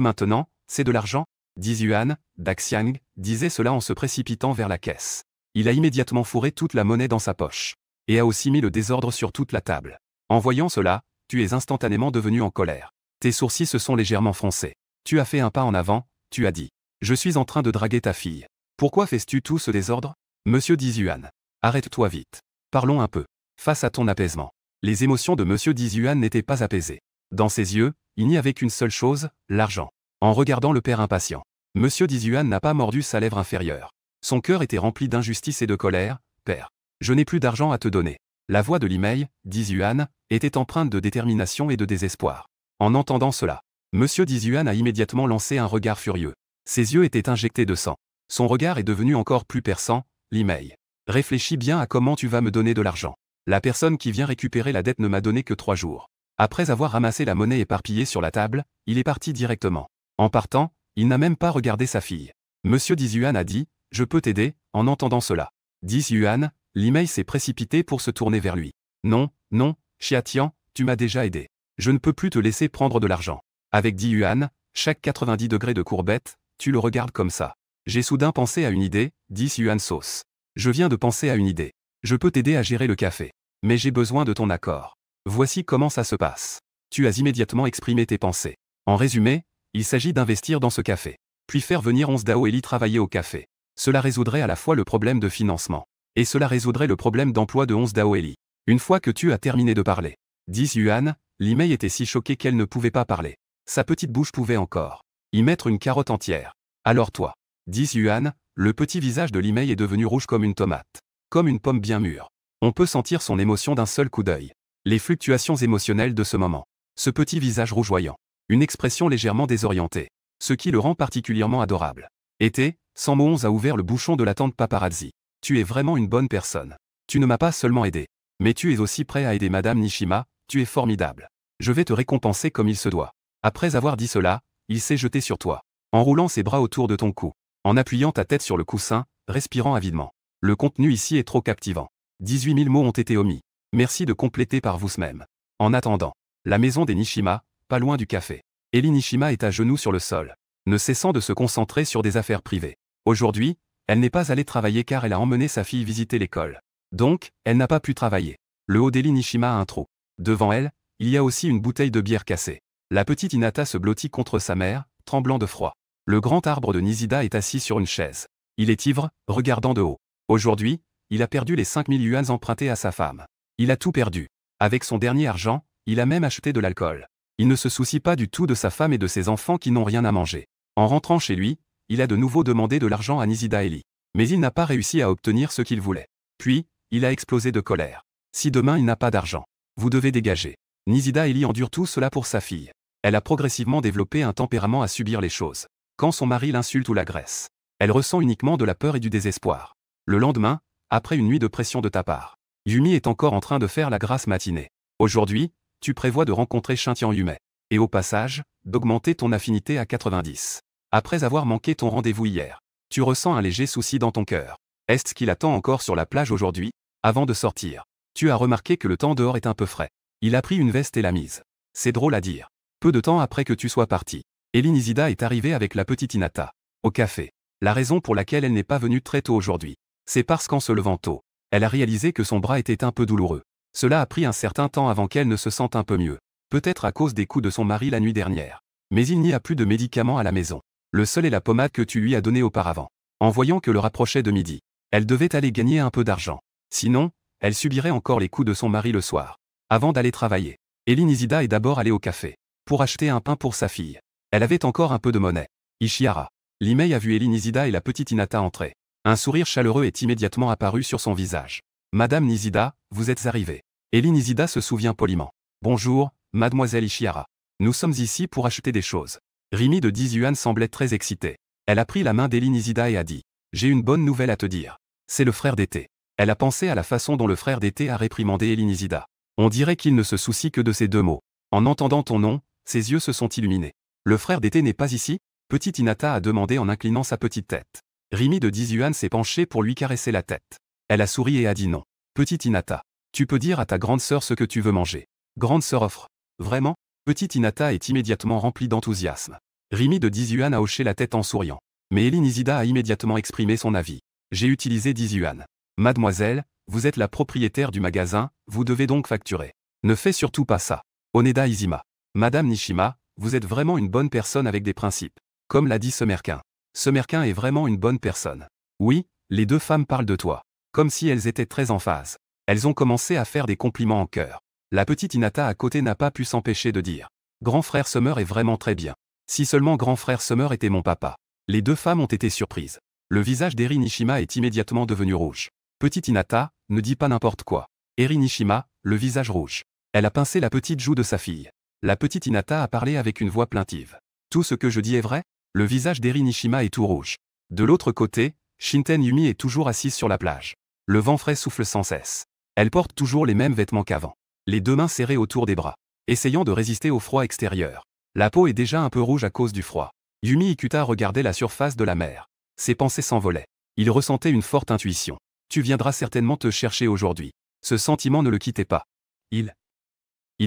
Speaker 1: maintenant, c'est de l'argent. 10 yuan, Daxiang, disait cela en se précipitant vers la caisse. Il a immédiatement fourré toute la monnaie dans sa poche. Et a aussi mis le désordre sur toute la table. En voyant cela, tu es instantanément devenu en colère. Tes sourcils se sont légèrement froncés. Tu as fait un pas en avant, tu as dit. Je suis en train de draguer ta fille. Pourquoi fais-tu tout ce désordre? Monsieur 10 yuan. Arrête-toi vite. Parlons un peu. Face à ton apaisement. Les émotions de Monsieur 10 yuan n'étaient pas apaisées. Dans ses yeux, il n'y avait qu'une seule chose, l'argent. en regardant le père impatient. Monsieur Dizhuan n'a pas mordu sa lèvre inférieure. Son cœur était rempli d'injustice et de colère. Père, je n'ai plus d'argent à te donner. La voix de Limei, Dizhuan, était empreinte de détermination et de désespoir. En entendant cela, Monsieur Dizhuan a immédiatement lancé un regard furieux. Ses yeux étaient injectés de sang. Son regard est devenu encore plus perçant. Limei, réfléchis bien à comment tu vas me donner de l'argent. La personne qui vient récupérer la dette ne m'a donné que 3 jours. Après avoir ramassé la monnaie éparpillée sur la table, il est parti directement. En partant, il n'a même pas regardé sa fille. Monsieur Dizhuan a dit, je peux t'aider. En entendant cela, Dizhuan, Limei s'est précipité pour se tourner vers lui. Non, non, Xiatian, tu m'as déjà aidé. Je ne peux plus te laisser prendre de l'argent. Avec Dizhuan, chaque 90 degrés de courbette, tu le regardes comme ça. J'ai soudain pensé à une idée, Dizhuan sauce. Je viens de penser à une idée. Je peux t'aider à gérer le café. Mais j'ai besoin de ton accord. Voici comment ça se passe. Tu as immédiatement exprimé tes pensées. En résumé, il s'agit d'investir dans ce café. Puis faire venir 11 Dao Eli travailler au café. Cela résoudrait à la fois le problème de financement. Et cela résoudrait le problème d'emploi de 11 Dao Eli. Une fois que tu as terminé de parler. Dizhuan, Limei était si choquée qu'elle ne pouvait pas parler. Sa petite bouche pouvait encore y mettre une carotte entière. Alors toi, Dizhuan, le petit visage de Limei est devenu rouge comme une tomate. Comme une pomme bien mûre. On peut sentir son émotion d'un seul coup d'œil. Les fluctuations émotionnelles de ce moment. Ce petit visage rougeoyant. Une expression légèrement désorientée. Ce qui le rend particulièrement adorable. Été, 111 a ouvert le bouchon de la tante paparazzi. Tu es vraiment une bonne personne. Tu ne m'as pas seulement aidé. Mais tu es aussi prêt à aider Madame Nishima, tu es formidable. Je vais te récompenser comme il se doit. Après avoir dit cela, il s'est jeté sur toi. En roulant ses bras autour de ton cou. En appuyant ta tête sur le coussin, respirant avidement. Le contenu ici est trop captivant. 18 000 mots ont été omis. Merci de compléter par vous-même. En attendant, la maison des Nishima, pas loin du café. Eli Nishima est à genoux sur le sol, ne cessant de se concentrer sur des affaires privées. Aujourd'hui, elle n'est pas allée travailler car elle a emmené sa fille visiter l'école. Donc, elle n'a pas pu travailler. Le haut d'Eli Nishima a un trou. Devant elle, il y a aussi une bouteille de bière cassée. La petite Hinata se blottit contre sa mère, tremblant de froid. Le grand arbre de Nishida est assis sur une chaise. Il est ivre, regardant de haut. Aujourd'hui, il a perdu les 5000 yuans empruntés à sa femme. Il a tout perdu. Avec son dernier argent, il a même acheté de l'alcool. Il ne se soucie pas du tout de sa femme et de ses enfants qui n'ont rien à manger. En rentrant chez lui, il a de nouveau demandé de l'argent à Nishida Eli. Mais il n'a pas réussi à obtenir ce qu'il voulait. Puis, il a explosé de colère. Si demain il n'a pas d'argent, vous devez dégager. Nishida Eli endure tout cela pour sa fille. Elle a progressivement développé un tempérament à subir les choses. Quand son mari l'insulte ou l'agresse, elle ressent uniquement de la peur et du désespoir. Le lendemain, après une nuit de pression de ta part, Yumi est encore en train de faire la grasse matinée. Aujourd'hui, tu prévois de rencontrer Shintian Yumei. Et au passage, d'augmenter ton affinité à 90. Après avoir manqué ton rendez-vous hier, tu ressens un léger souci dans ton cœur. Est-ce qu'il attend encore sur la plage aujourd'hui? Avant de sortir, tu as remarqué que le temps dehors est un peu frais. Il a pris une veste et l'a mise. C'est drôle à dire. Peu de temps après que tu sois parti, Eli Nishida est arrivée avec la petite Hinata. Au café. La raison pour laquelle elle n'est pas venue très tôt aujourd'hui, c'est parce qu'en se levant tôt, elle a réalisé que son bras était un peu douloureux. Cela a pris un certain temps avant qu'elle ne se sente un peu mieux. Peut-être à cause des coups de son mari la nuit dernière. Mais il n'y a plus de médicaments à la maison. Le seul est la pommade que tu lui as donnée auparavant. En voyant que le rapprochait de midi, elle devait aller gagner un peu d'argent. Sinon, elle subirait encore les coups de son mari le soir. Avant d'aller travailler, Eli Nishida est d'abord allée au café. Pour acheter un pain pour sa fille. Elle avait encore un peu de monnaie. Ishihara. Limei a vu Eli Nishida et la petite Hinata entrer. Un sourire chaleureux est immédiatement apparu sur son visage. Madame Nishida, vous êtes arrivée. Eli Nishida se souvient poliment. Bonjour, mademoiselle Ishihara. Nous sommes ici pour acheter des choses. Rimi de Dizhuan semblait très excitée. Elle a pris la main d'Eli Nishida et a dit. J'ai une bonne nouvelle à te dire. C'est le frère d'été. Elle a pensé à la façon dont le frère d'été a réprimandé Eli Nishida. On dirait qu'il ne se soucie que de ces deux mots. En entendant ton nom, ses yeux se sont illuminés. Le frère d'été n'est pas ici? Petite Hinata a demandé en inclinant sa petite tête. Rimi de Dizhuan s'est penché pour lui caresser la tête. Elle a souri et a dit non. Petite Hinata, tu peux dire à ta grande sœur ce que tu veux manger. Grande sœur offre. Vraiment? Petite Hinata est immédiatement remplie d'enthousiasme. Rimi de Dizhuan a hoché la tête en souriant. Mais Eli Nishida a immédiatement exprimé son avis. J'ai utilisé Dizhuan. Mademoiselle, vous êtes la propriétaire du magasin, vous devez donc facturer. Ne fais surtout pas ça. Oneda Izima. Madame Nishima, vous êtes vraiment une bonne personne avec des principes. Comme l'a dit Semerkin. Semerkin est vraiment une bonne personne. Oui, les deux femmes parlent de toi. Comme si elles étaient très en phase. Elles ont commencé à faire des compliments en chœur. La petite Hinata à côté n'a pas pu s'empêcher de dire. Grand frère Summer est vraiment très bien. Si seulement grand frère Summer était mon papa. Les deux femmes ont été surprises. Le visage d'Eri Nishima est immédiatement devenu rouge. Petite Hinata, ne dis pas n'importe quoi. Eri Nishima, le visage rouge. Elle a pincé la petite joue de sa fille. La petite Hinata a parlé avec une voix plaintive. Tout ce que je dis est vrai? Le visage d'Eri Nishima est tout rouge. De l'autre côté, Shinten Yumi est toujours assise sur la plage. Le vent frais souffle sans cesse. Elle porte toujours les mêmes vêtements qu'avant. Les deux mains serrées autour des bras, essayant de résister au froid extérieur. La peau est déjà un peu rouge à cause du froid. Yumi Ikuta regardait la surface de la mer. Ses pensées s'envolaient. Il ressentait une forte intuition. Tu viendras certainement te chercher aujourd'hui. Ce sentiment ne le quittait pas. Il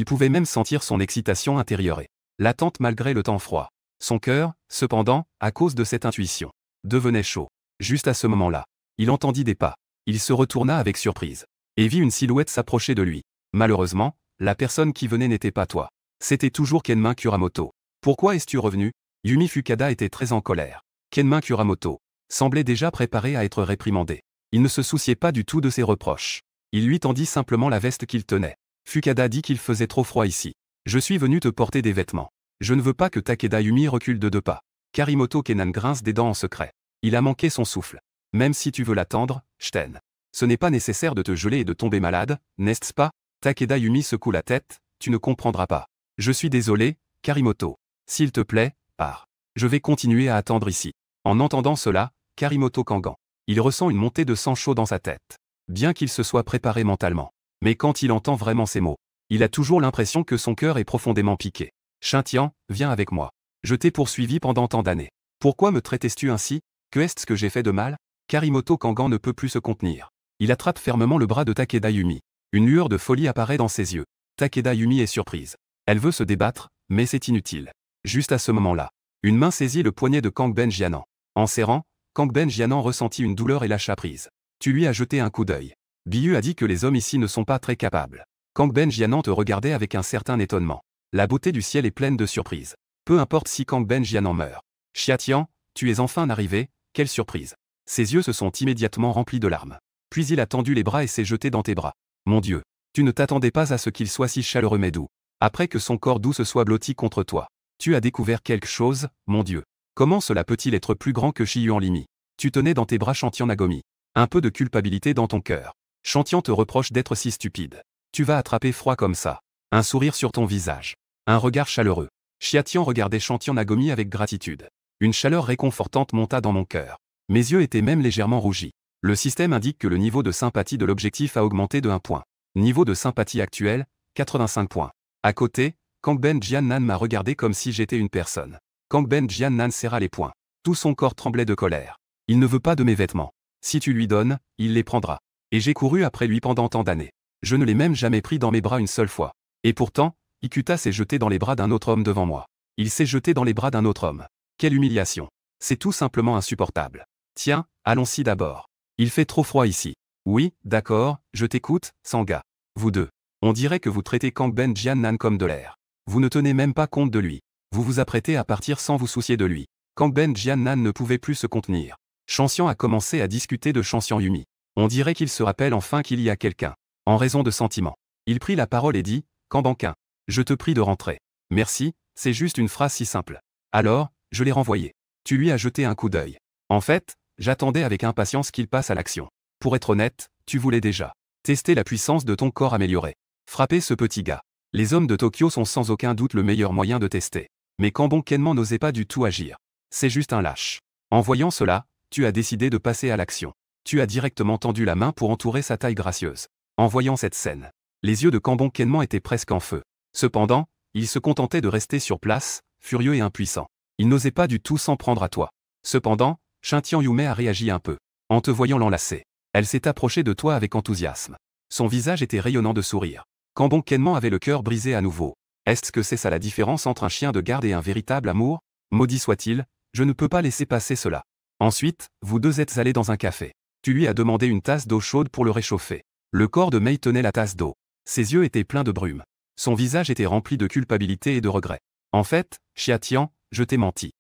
Speaker 1: pouvait même sentir son excitation intérieure et l'attente malgré le temps froid. Son cœur, cependant, à cause de cette intuition, devenait chaud. Juste à ce moment-là, il entendit des pas. Il se retourna avec surprise et vit une silhouette s'approcher de lui. Malheureusement, la personne qui venait n'était pas toi. C'était toujours Kenma Kuramoto. Pourquoi es-tu revenu? Yumi Fukada était très en colère. Kenma Kuramoto semblait déjà préparé à être réprimandé. Il ne se souciait pas du tout de ses reproches. Il lui tendit simplement la veste qu'il tenait. Fukada dit qu'il faisait trop froid ici. Je suis venu te porter des vêtements. Je ne veux pas que Takeda Yumi recule de 2 pas. Karimoto Kenan grince des dents en secret. Il a manqué son souffle. Même si tu veux l'attendre, Shten. Ce n'est pas nécessaire de te geler et de tomber malade, n'est-ce pas? Takeda Yumi secoue la tête, tu ne comprendras pas. Je suis désolé, Karimoto. S'il te plaît, pars. Je vais continuer à attendre ici. En entendant cela, Karimoto Kangan. Il ressent une montée de sang chaud dans sa tête. Bien qu'il se soit préparé mentalement. Mais quand il entend vraiment ces mots, il a toujours l'impression que son cœur est profondément piqué. Shintian, viens avec moi. Je t'ai poursuivi pendant tant d'années. Pourquoi me traites-tu ainsi? Que est-ce que j'ai fait de mal? Karimoto Kangan ne peut plus se contenir. Il attrape fermement le bras de Takeda Yumi. Une lueur de folie apparaît dans ses yeux. Takeda Yumi est surprise. Elle veut se débattre, mais c'est inutile. Juste à ce moment-là, une main saisit le poignet de Kang Ben Jianan. En serrant, Kang Ben Jianan ressentit une douleur et lâcha prise. Tu lui as jeté un coup d'œil. Biyu a dit que les hommes ici ne sont pas très capables. Kang Ben Jianan te regardait avec un certain étonnement. La beauté du ciel est pleine de surprises. Peu importe si Kang Ben Jianan meurt. Xiatian, tu es enfin arrivé, quelle surprise. Ses yeux se sont immédiatement remplis de larmes. Puis il a tendu les bras et s'est jeté dans tes bras. Mon Dieu, tu ne t'attendais pas à ce qu'il soit si chaleureux mais doux. Après que son corps doux se soit blotti contre toi. Tu as découvert quelque chose, mon Dieu. Comment cela peut-il être plus grand que Shiyuan Limi? Tu tenais dans tes bras Shantian Nagomi. Un peu de culpabilité dans ton cœur. Shantian te reproche d'être si stupide. Tu vas attraper froid comme ça. Un sourire sur ton visage. Un regard chaleureux. Xiatian regardait Shantian Nagomi avec gratitude. Une chaleur réconfortante monta dans mon cœur. Mes yeux étaient même légèrement rougis. Le système indique que le niveau de sympathie de l'objectif a augmenté de 1 point. Niveau de sympathie actuel, 85 points. À côté, Kang Ben Jianan m'a regardé comme si j'étais une personne. Kang Ben Jianan serra les poings. Tout son corps tremblait de colère. Il ne veut pas de mes vêtements. Si tu lui donnes, il les prendra. Et j'ai couru après lui pendant tant d'années. Je ne l'ai même jamais pris dans mes bras une seule fois. Et pourtant, Ikuta s'est jeté dans les bras d'un autre homme devant moi. Il s'est jeté dans les bras d'un autre homme. Quelle humiliation. C'est tout simplement insupportable. Tiens, allons-y d'abord. Il fait trop froid ici. Oui, d'accord, je t'écoute, Sangha. Vous deux. On dirait que vous traitez Kang Ben Jianan comme de l'air. Vous ne tenez même pas compte de lui. Vous vous apprêtez à partir sans vous soucier de lui. Kang Ben Jianan ne pouvait plus se contenir. Shantian a commencé à discuter de Shantian Yumi. On dirait qu'il se rappelle enfin qu'il y a quelqu'un. En raison de sentiments. Il prit la parole et dit, Kambankin, je te prie de rentrer. Merci, c'est juste une phrase si simple. Alors, je l'ai renvoyé. Tu lui as jeté un coup d'œil. En fait, j'attendais avec impatience qu'il passe à l'action. Pour être honnête, tu voulais déjà tester la puissance de ton corps amélioré. Frapper ce petit gars. Les hommes de Tokyo sont sans aucun doute le meilleur moyen de tester. Mais Kambon Kenman n'osait pas du tout agir. C'est juste un lâche. En voyant cela, tu as décidé de passer à l'action. Tu as directement tendu la main pour entourer sa taille gracieuse. En voyant cette scène, les yeux de Kambon Kenman étaient presque en feu. Cependant, il se contentait de rester sur place, furieux et impuissant. Il n'osait pas du tout s'en prendre à toi. Cependant, Shintian Yume a réagi un peu. En te voyant l'enlacer, elle s'est approchée de toi avec enthousiasme. Son visage était rayonnant de sourire. Kambon Kenman avait le cœur brisé à nouveau. Est-ce que c'est ça la différence entre un chien de garde et un véritable amour? Maudit soit-il, je ne peux pas laisser passer cela. Ensuite, vous deux êtes allés dans un café. Tu lui as demandé une tasse d'eau chaude pour le réchauffer. Le corps de Mei tenait la tasse d'eau. Ses yeux étaient pleins de brume. Son visage était rempli de culpabilité et de regret. En fait, Xiatian, je t'ai menti.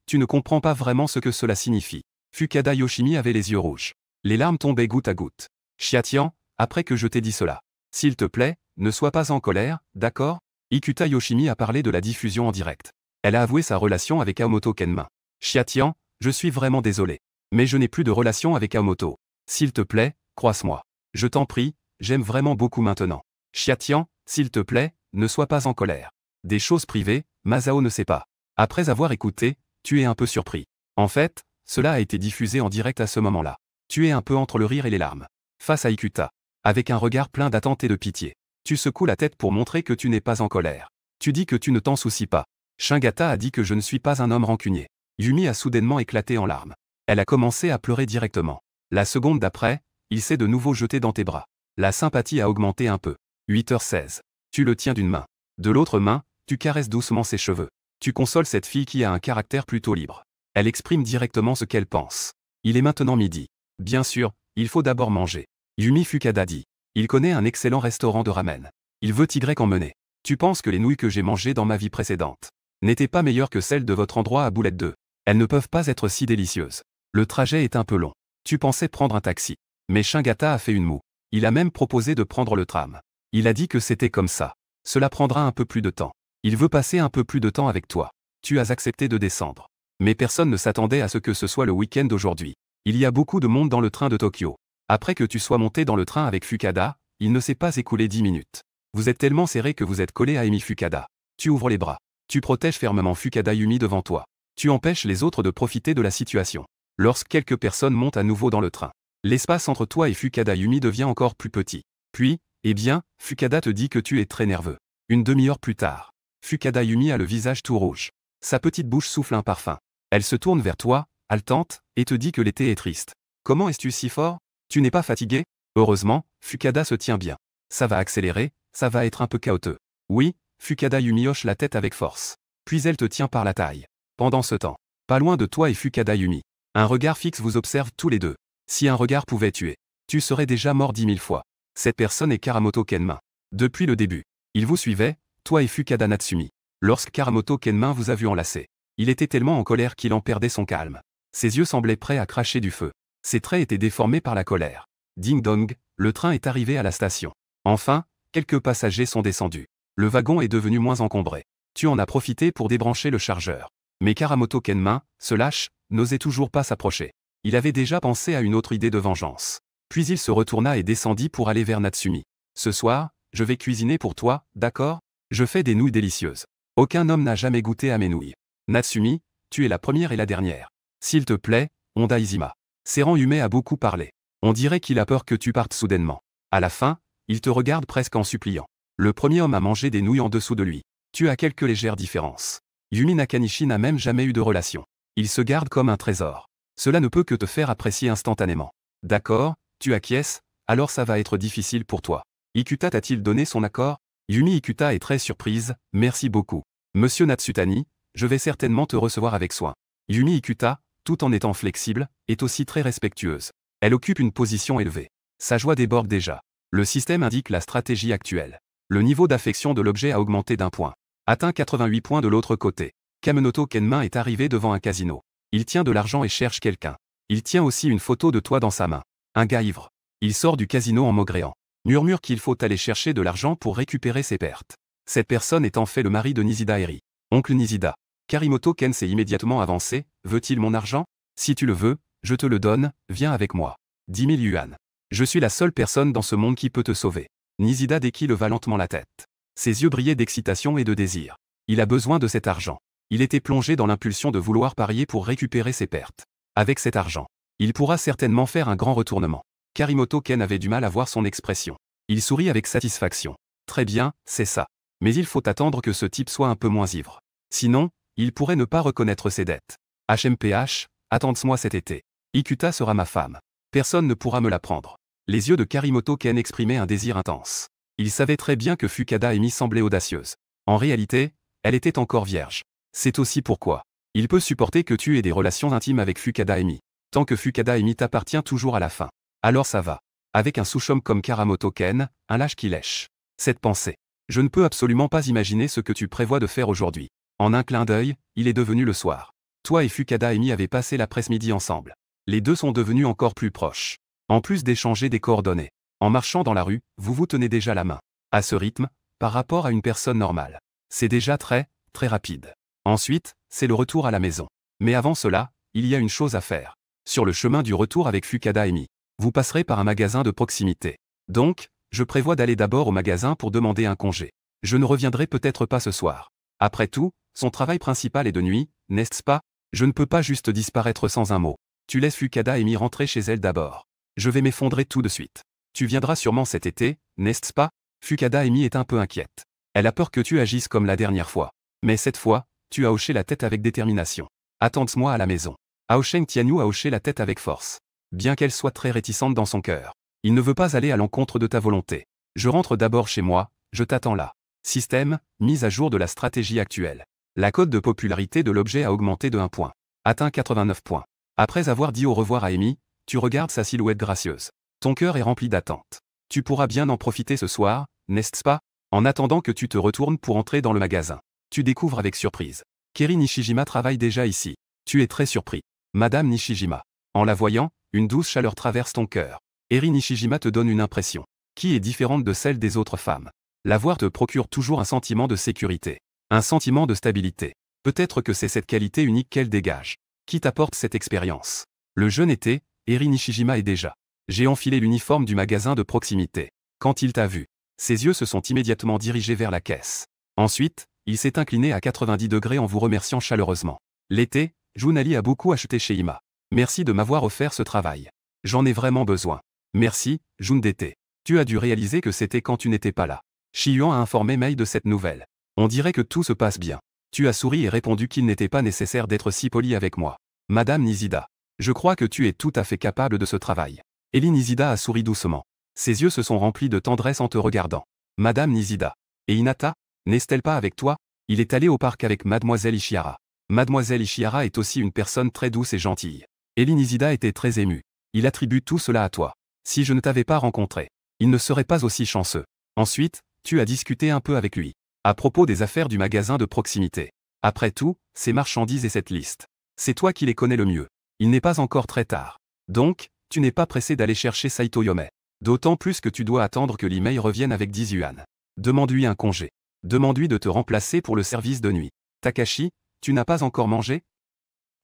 Speaker 1: Tu ne comprends pas vraiment ce que cela signifie. Fukada Yoshimi avait les yeux rouges. Les larmes tombaient goutte à goutte. Xiatian, après que je t'ai dit cela. S'il te plaît, ne sois pas en colère, d'accord? Ikuta Yoshimi a parlé de la diffusion en direct. Elle a avoué sa relation avec Aomoto Kenma. Xiatian, je suis vraiment désolé. Mais je n'ai plus de relation avec Aomoto. S'il te plaît, croise-moi. Je t'en prie, j'aime vraiment beaucoup maintenant. Xiatian, s'il te plaît, ne sois pas en colère. Des choses privées, Masao ne sait pas. Après avoir écouté, tu es un peu surpris. En fait, cela a été diffusé en direct à ce moment-là. Tu es un peu entre le rire et les larmes. Face à Ikuta. Avec un regard plein d'attente et de pitié. Tu secoues la tête pour montrer que tu n'es pas en colère. Tu dis que tu ne t'en soucies pas. Shingata a dit que je ne suis pas un homme rancunier. Yumi a soudainement éclaté en larmes. Elle a commencé à pleurer directement. La seconde d'après, il s'est de nouveau jeté dans tes bras. La sympathie a augmenté un peu. 8h16. Tu le tiens d'une main. De l'autre main, tu caresses doucement ses cheveux. Tu consoles cette fille qui a un caractère plutôt libre. Elle exprime directement ce qu'elle pense. Il est maintenant midi. Bien sûr, il faut d'abord manger. Yumi Fukada dit. Il connaît un excellent restaurant de ramen. Il veut Y emmener. Tu penses que les nouilles que j'ai mangées dans ma vie précédente n'étaient pas meilleures que celles de votre endroit à Boulette 2. Elles ne peuvent pas être si délicieuses. Le trajet est un peu long. Tu pensais prendre un taxi. Mais Shingata a fait une moue. Il a même proposé de prendre le tram. Il a dit que c'était comme ça. Cela prendra un peu plus de temps. Il veut passer un peu plus de temps avec toi. Tu as accepté de descendre. Mais personne ne s'attendait à ce que ce soit le week-end d'aujourd'hui. Il y a beaucoup de monde dans le train de Tokyo. Après que tu sois monté dans le train avec Fukada, il ne s'est pas écoulé 10 minutes. Vous êtes tellement serré que vous êtes collé à Emi Fukada. Tu ouvres les bras. Tu protèges fermement Fukada Yumi devant toi. Tu empêches les autres de profiter de la situation. Lorsque quelques personnes montent à nouveau dans le train, l'espace entre toi et Fukada Yumi devient encore plus petit. Puis, eh bien, Fukada te dit que tu es très nerveux. Une demi-heure plus tard, Fukada Yumi a le visage tout rouge. Sa petite bouche souffle un parfum. Elle se tourne vers toi, haletante, et te dit que l'été est triste. Comment es-tu si fort? Tu n'es pas fatigué? Heureusement, Fukada se tient bien. Ça va accélérer, ça va être un peu chaotique. Oui, Fukada Yumi hoche la tête avec force. Puis elle te tient par la taille. Pendant ce temps, pas loin de toi et Fukada Yumi. Un regard fixe vous observe tous les deux. Si un regard pouvait tuer, tu serais déjà mort 10 000 fois. Cette personne est Karamoto Kenma. Depuis le début, il vous suivait, toi et Fukada Natsumi. Lorsque Karamoto Kenma vous a vu enlacer, il était tellement en colère qu'il en perdait son calme. Ses yeux semblaient prêts à cracher du feu. Ses traits étaient déformés par la colère. Ding dong, le train est arrivé à la station. Enfin, quelques passagers sont descendus. Le wagon est devenu moins encombré. Tu en as profité pour débrancher le chargeur. Mais Karamoto Kenma, se lâche, n'osait toujours pas s'approcher. Il avait déjà pensé à une autre idée de vengeance. Puis il se retourna et descendit pour aller vers Natsumi. Ce soir, je vais cuisiner pour toi, d'accord? Je fais des nouilles délicieuses. Aucun homme n'a jamais goûté à mes nouilles. Natsumi, tu es la première et la dernière. S'il te plaît, Honda Izima. Serrant Yume a beaucoup parlé. On dirait qu'il a peur que tu partes soudainement. À la fin, il te regarde presque en suppliant. Le premier homme a mangé des nouilles en dessous de lui. Tu as quelques légères différences. Yumi Nakanishi n'a même jamais eu de relation. Il se garde comme un trésor. Cela ne peut que te faire apprécier instantanément. D'accord, tu acquiesces, alors ça va être difficile pour toi. Ikuta t'a-t-il donné son accord? Yumi Ikuta est très surprise, merci beaucoup. Monsieur Natsutani, je vais certainement te recevoir avec soin. Yumi Ikuta, tout en étant flexible, est aussi très respectueuse. Elle occupe une position élevée. Sa joie déborde déjà. Le système indique la stratégie actuelle. Le niveau d'affection de l'objet a augmenté d'1 point. Atteint 88 points de l'autre côté. Kamenoto Kenma est arrivé devant un casino. Il tient de l'argent et cherche quelqu'un. Il tient aussi une photo de toi dans sa main. Un gars ivre. Il sort du casino en maugréant. Murmure qu'il faut aller chercher de l'argent pour récupérer ses pertes. Cette personne est en fait le mari de Nishida Eri. Oncle Nishida. Karimoto Ken s'est immédiatement avancé. Veut-il mon argent? Si tu le veux, je te le donne, viens avec moi. 10 000 yuan. Je suis la seule personne dans ce monde qui peut te sauver. Nishida Deki leva lentement la tête. Ses yeux brillaient d'excitation et de désir. Il a besoin de cet argent. Il était plongé dans l'impulsion de vouloir parier pour récupérer ses pertes. Avec cet argent, il pourra certainement faire un grand retournement. Karimoto Ken avait du mal à voir son expression. Il sourit avec satisfaction. Très bien, c'est ça. Mais il faut attendre que ce type soit un peu moins ivre. Sinon, il pourrait ne pas reconnaître ses dettes. HMPH, attends-moi cet été. Ikuta sera ma femme. Personne ne pourra me la prendre. Les yeux de Karimoto Ken exprimaient un désir intense. Il savait très bien que Fukada Emi semblait audacieuse. En réalité, elle était encore vierge. C'est aussi pourquoi il peut supporter que tu aies des relations intimes avec Fukada Emi. Tant que Fukada Emi t'appartient toujours à la fin. Alors ça va. Avec un sous-homme comme Karamoto Ken, un lâche qui lèche. Cette pensée. Je ne peux absolument pas imaginer ce que tu prévois de faire aujourd'hui. En un clin d'œil, il est devenu le soir. Toi et Fukada Emi avez passé l'après-midi ensemble. Les deux sont devenus encore plus proches. En plus d'échanger des coordonnées. En marchant dans la rue, vous vous tenez déjà la main. À ce rythme, par rapport à une personne normale. C'est déjà très, très rapide. Ensuite, c'est le retour à la maison. Mais avant cela, il y a une chose à faire. Sur le chemin du retour avec Fukada Emi, vous passerez par un magasin de proximité. Donc, je prévois d'aller d'abord au magasin pour demander un congé. Je ne reviendrai peut-être pas ce soir. Après tout, son travail principal est de nuit, n'est-ce pas? Je ne peux pas juste disparaître sans un mot. Tu laisses Fukada Emi rentrer chez elle d'abord. Je vais m'effondrer tout de suite. Tu viendras sûrement cet été, n'est-ce pas? Fukada Emi est un peu inquiète. Elle a peur que tu agisses comme la dernière fois. Mais cette fois, tu as hoché la tête avec détermination. Attends-moi à la maison. Aosheng Tianyu a hoché la tête avec force. Bien qu'elle soit très réticente dans son cœur. Il ne veut pas aller à l'encontre de ta volonté. Je rentre d'abord chez moi, je t'attends là. Système, mise à jour de la stratégie actuelle. La cote de popularité de l'objet a augmenté de 1 point. Atteint 89 points. Après avoir dit au revoir à Amy, tu regardes sa silhouette gracieuse. Ton cœur est rempli d'attente. Tu pourras bien en profiter ce soir, n'est-ce pas? En attendant que tu te retournes pour entrer dans le magasin. Tu découvres avec surprise. Keri Nishijima travaille déjà ici. Tu es très surpris. Madame Nishijima. En la voyant, une douce chaleur traverse ton cœur. Eri Nishijima te donne une impression qui est différente de celle des autres femmes. La voir te procure toujours un sentiment de sécurité. Un sentiment de stabilité. Peut-être que c'est cette qualité unique qu'elle dégage. Qui t'apporte cette expérience? Le jeune été, Eri Nishijima est déjà. J'ai enfilé l'uniforme du magasin de proximité. Quand il t'a vu, ses yeux se sont immédiatement dirigés vers la caisse. Ensuite, il s'est incliné à 90 degrés en vous remerciant chaleureusement. L'été, Junali a beaucoup acheté chez Ima. Merci de m'avoir offert ce travail. J'en ai vraiment besoin. Merci, Jun d'été. Tu as dû réaliser que c'était quand tu n'étais pas là. Shiyuan a informé Mei de cette nouvelle. On dirait que tout se passe bien. Tu as souri et répondu qu'il n'était pas nécessaire d'être si poli avec moi. Madame Nishida. Je crois que tu es tout à fait capable de ce travail. Eli Nishida a souri doucement. Ses yeux se sont remplis de tendresse en te regardant. Madame Nishida. Et Hinata? N'est-elle pas avec toi? Il est allé au parc avec Mademoiselle Ishihara. Mademoiselle Ishihara est aussi une personne très douce et gentille. Eli Nishida était très ému. Il attribue tout cela à toi. Si je ne t'avais pas rencontré, il ne serait pas aussi chanceux. Ensuite, tu as discuté un peu avec lui. À propos des affaires du magasin de proximité. Après tout, ces marchandises et cette liste. C'est toi qui les connais le mieux. Il n'est pas encore très tard. Donc, tu n'es pas pressé d'aller chercher Saito Yome. D'autant plus que tu dois attendre que l'email revienne avec 10 yuan. Demande-lui un congé. Demande-lui de te remplacer pour le service de nuit. Takashi, tu n'as pas encore mangé?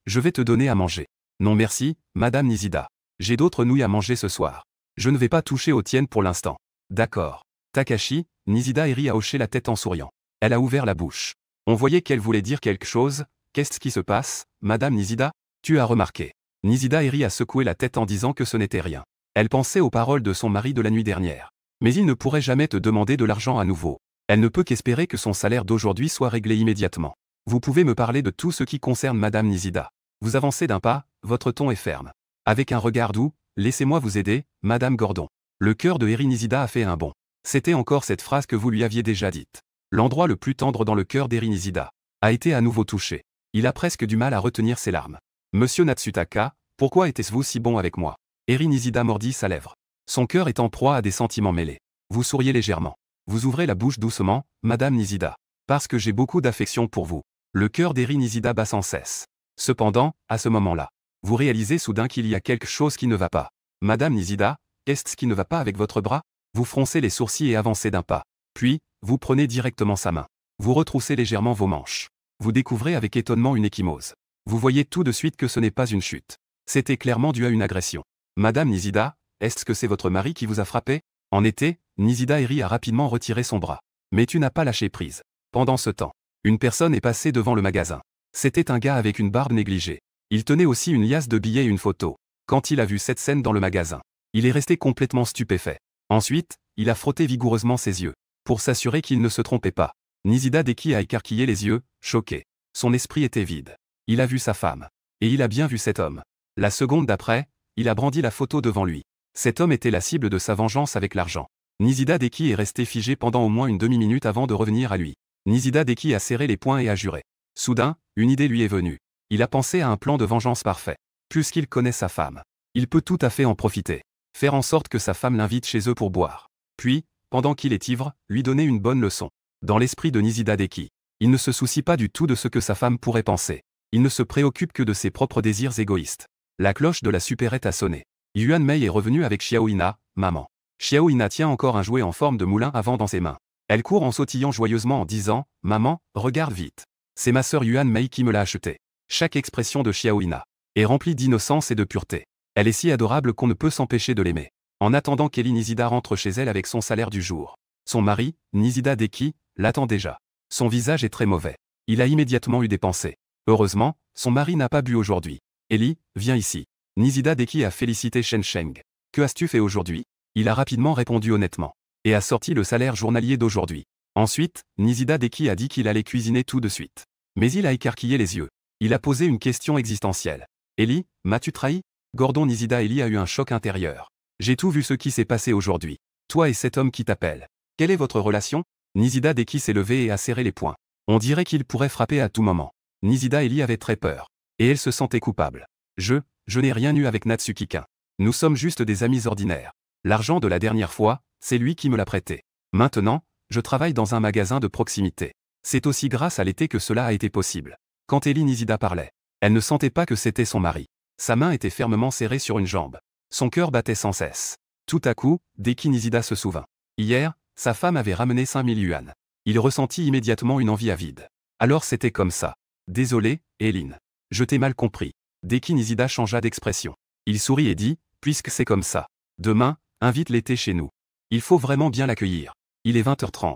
Speaker 1: Je vais te donner à manger. Non merci, Madame Nishida. J'ai d'autres nouilles à manger ce soir. Je ne vais pas toucher aux tiennes pour l'instant. D'accord. Takashi, Nishida Eri a hoché la tête en souriant. Elle a ouvert la bouche. On voyait qu'elle voulait dire quelque chose. Qu'est-ce qui se passe, Madame Nishida? Tu as remarqué. Nishida Eri a secoué la tête en disant que ce n'était rien. Elle pensait aux paroles de son mari de la nuit dernière. Mais il ne pourrait jamais te demander de l'argent à nouveau. Elle ne peut qu'espérer que son salaire d'aujourd'hui soit réglé immédiatement. Vous pouvez me parler de tout ce qui concerne Madame Nishida. Vous avancez d'un pas, votre ton est ferme. Avec un regard doux, laissez-moi vous aider, Madame Gordon. Le cœur de Eri Nishida a fait un bond. C'était encore cette phrase que vous lui aviez déjà dite. L'endroit le plus tendre dans le cœur d'Eri Nishida a été à nouveau touché. Il a presque du mal à retenir ses larmes. Monsieur Natsutaka, pourquoi était-vous si bon avec moi? Eri Nishida mordit sa lèvre. Son cœur est en proie à des sentiments mêlés. Vous souriez légèrement. Vous ouvrez la bouche doucement, Madame Nishida. Parce que j'ai beaucoup d'affection pour vous. Le cœur d'Eri Nishida bat sans cesse. Cependant, à ce moment-là, vous réalisez soudain qu'il y a quelque chose qui ne va pas. Madame Nishida, qu'est-ce qui ne va pas avec votre bras? Vous froncez les sourcils et avancez d'un pas. Puis, vous prenez directement sa main. Vous retroussez légèrement vos manches. Vous découvrez avec étonnement une ecchymose. Vous voyez tout de suite que ce n'est pas une chute. C'était clairement dû à une agression. Madame Nishida, est-ce que c'est votre mari qui vous a frappé? En été, Nishida Eri a rapidement retiré son bras. Mais tu n'as pas lâché prise. Pendant ce temps, une personne est passée devant le magasin. C'était un gars avec une barbe négligée. Il tenait aussi une liasse de billets et une photo. Quand il a vu cette scène dans le magasin, il est resté complètement stupéfait. Ensuite, il a frotté vigoureusement ses yeux, pour s'assurer qu'il ne se trompait pas. Nishida Deki a écarquillé les yeux, choqué. Son esprit était vide. Il a vu sa femme. Et il a bien vu cet homme. La seconde d'après, il a brandi la photo devant lui. Cet homme était la cible de sa vengeance avec l'argent. Nishida Deki est resté figé pendant au moins une demi-minute avant de revenir à lui. Nishida Deki a serré les poings et a juré. Soudain, une idée lui est venue. Il a pensé à un plan de vengeance parfait. Puisqu'il connaît sa femme, il peut tout à fait en profiter. Faire en sorte que sa femme l'invite chez eux pour boire. Puis, pendant qu'il est ivre, lui donner une bonne leçon. Dans l'esprit de Nishida Deki, il ne se soucie pas du tout de ce que sa femme pourrait penser. Il ne se préoccupe que de ses propres désirs égoïstes. La cloche de la supérette a sonné. Yuan Mei est revenue avec Xiaoina, maman. Xiaoina tient encore un jouet en forme de moulin à vent dans ses mains. Elle court en sautillant joyeusement en disant « Maman, regarde vite. C'est ma sœur Yuan Mei qui me l'a acheté. Chaque expression de Xiaoina est remplie d'innocence et de pureté. Elle est si adorable qu'on ne peut s'empêcher de l'aimer. En attendant qu'Eli Nizida rentre chez elle avec son salaire du jour. Son mari, Nizida Deki, l'attend déjà. Son visage est très mauvais. Il a immédiatement eu des pensées. Heureusement, son mari n'a pas bu aujourd'hui. Eli, viens ici. Nizida Deki a félicité Shen Sheng. Que as-tu fait aujourd'hui? Il a rapidement répondu honnêtement. Et a sorti le salaire journalier d'aujourd'hui. Ensuite, Nizida Deki a dit qu'il allait cuisiner tout de suite. Mais il a écarquillé les yeux. Il a posé une question existentielle. Eli, m'as-tu trahi? Gordon Nizida Eli a eu un choc intérieur. J'ai tout vu ce qui s'est passé aujourd'hui. Toi et cet homme qui t'appelle. Quelle est votre relation? Nizida Deki s'est levé et a serré les poings. On dirait qu'il pourrait frapper à tout moment. Nizida Eli avait très peur. Et elle se sentait coupable. Je n'ai rien eu avec Natsuki-kun. Nous sommes juste des amis ordinaires. L'argent de la dernière fois, c'est lui qui me l'a prêté. Maintenant, je travaille dans un magasin de proximité. C'est aussi grâce à l'été que cela a été possible. Quand Eli Nizida parlait, elle ne sentait pas que c'était son mari. Sa main était fermement serrée sur une jambe. Son cœur battait sans cesse. Tout à coup, Deki Nizida se souvint. Hier, sa femme avait ramené 5000 yuan. Il ressentit immédiatement une envie avide. Alors c'était comme ça. Désolé, Eline. Je t'ai mal compris. Deki Nizida changea d'expression. Il sourit et dit, puisque c'est comme ça. Demain, invite l'été chez nous. Il faut vraiment bien l'accueillir. Il est 20h30.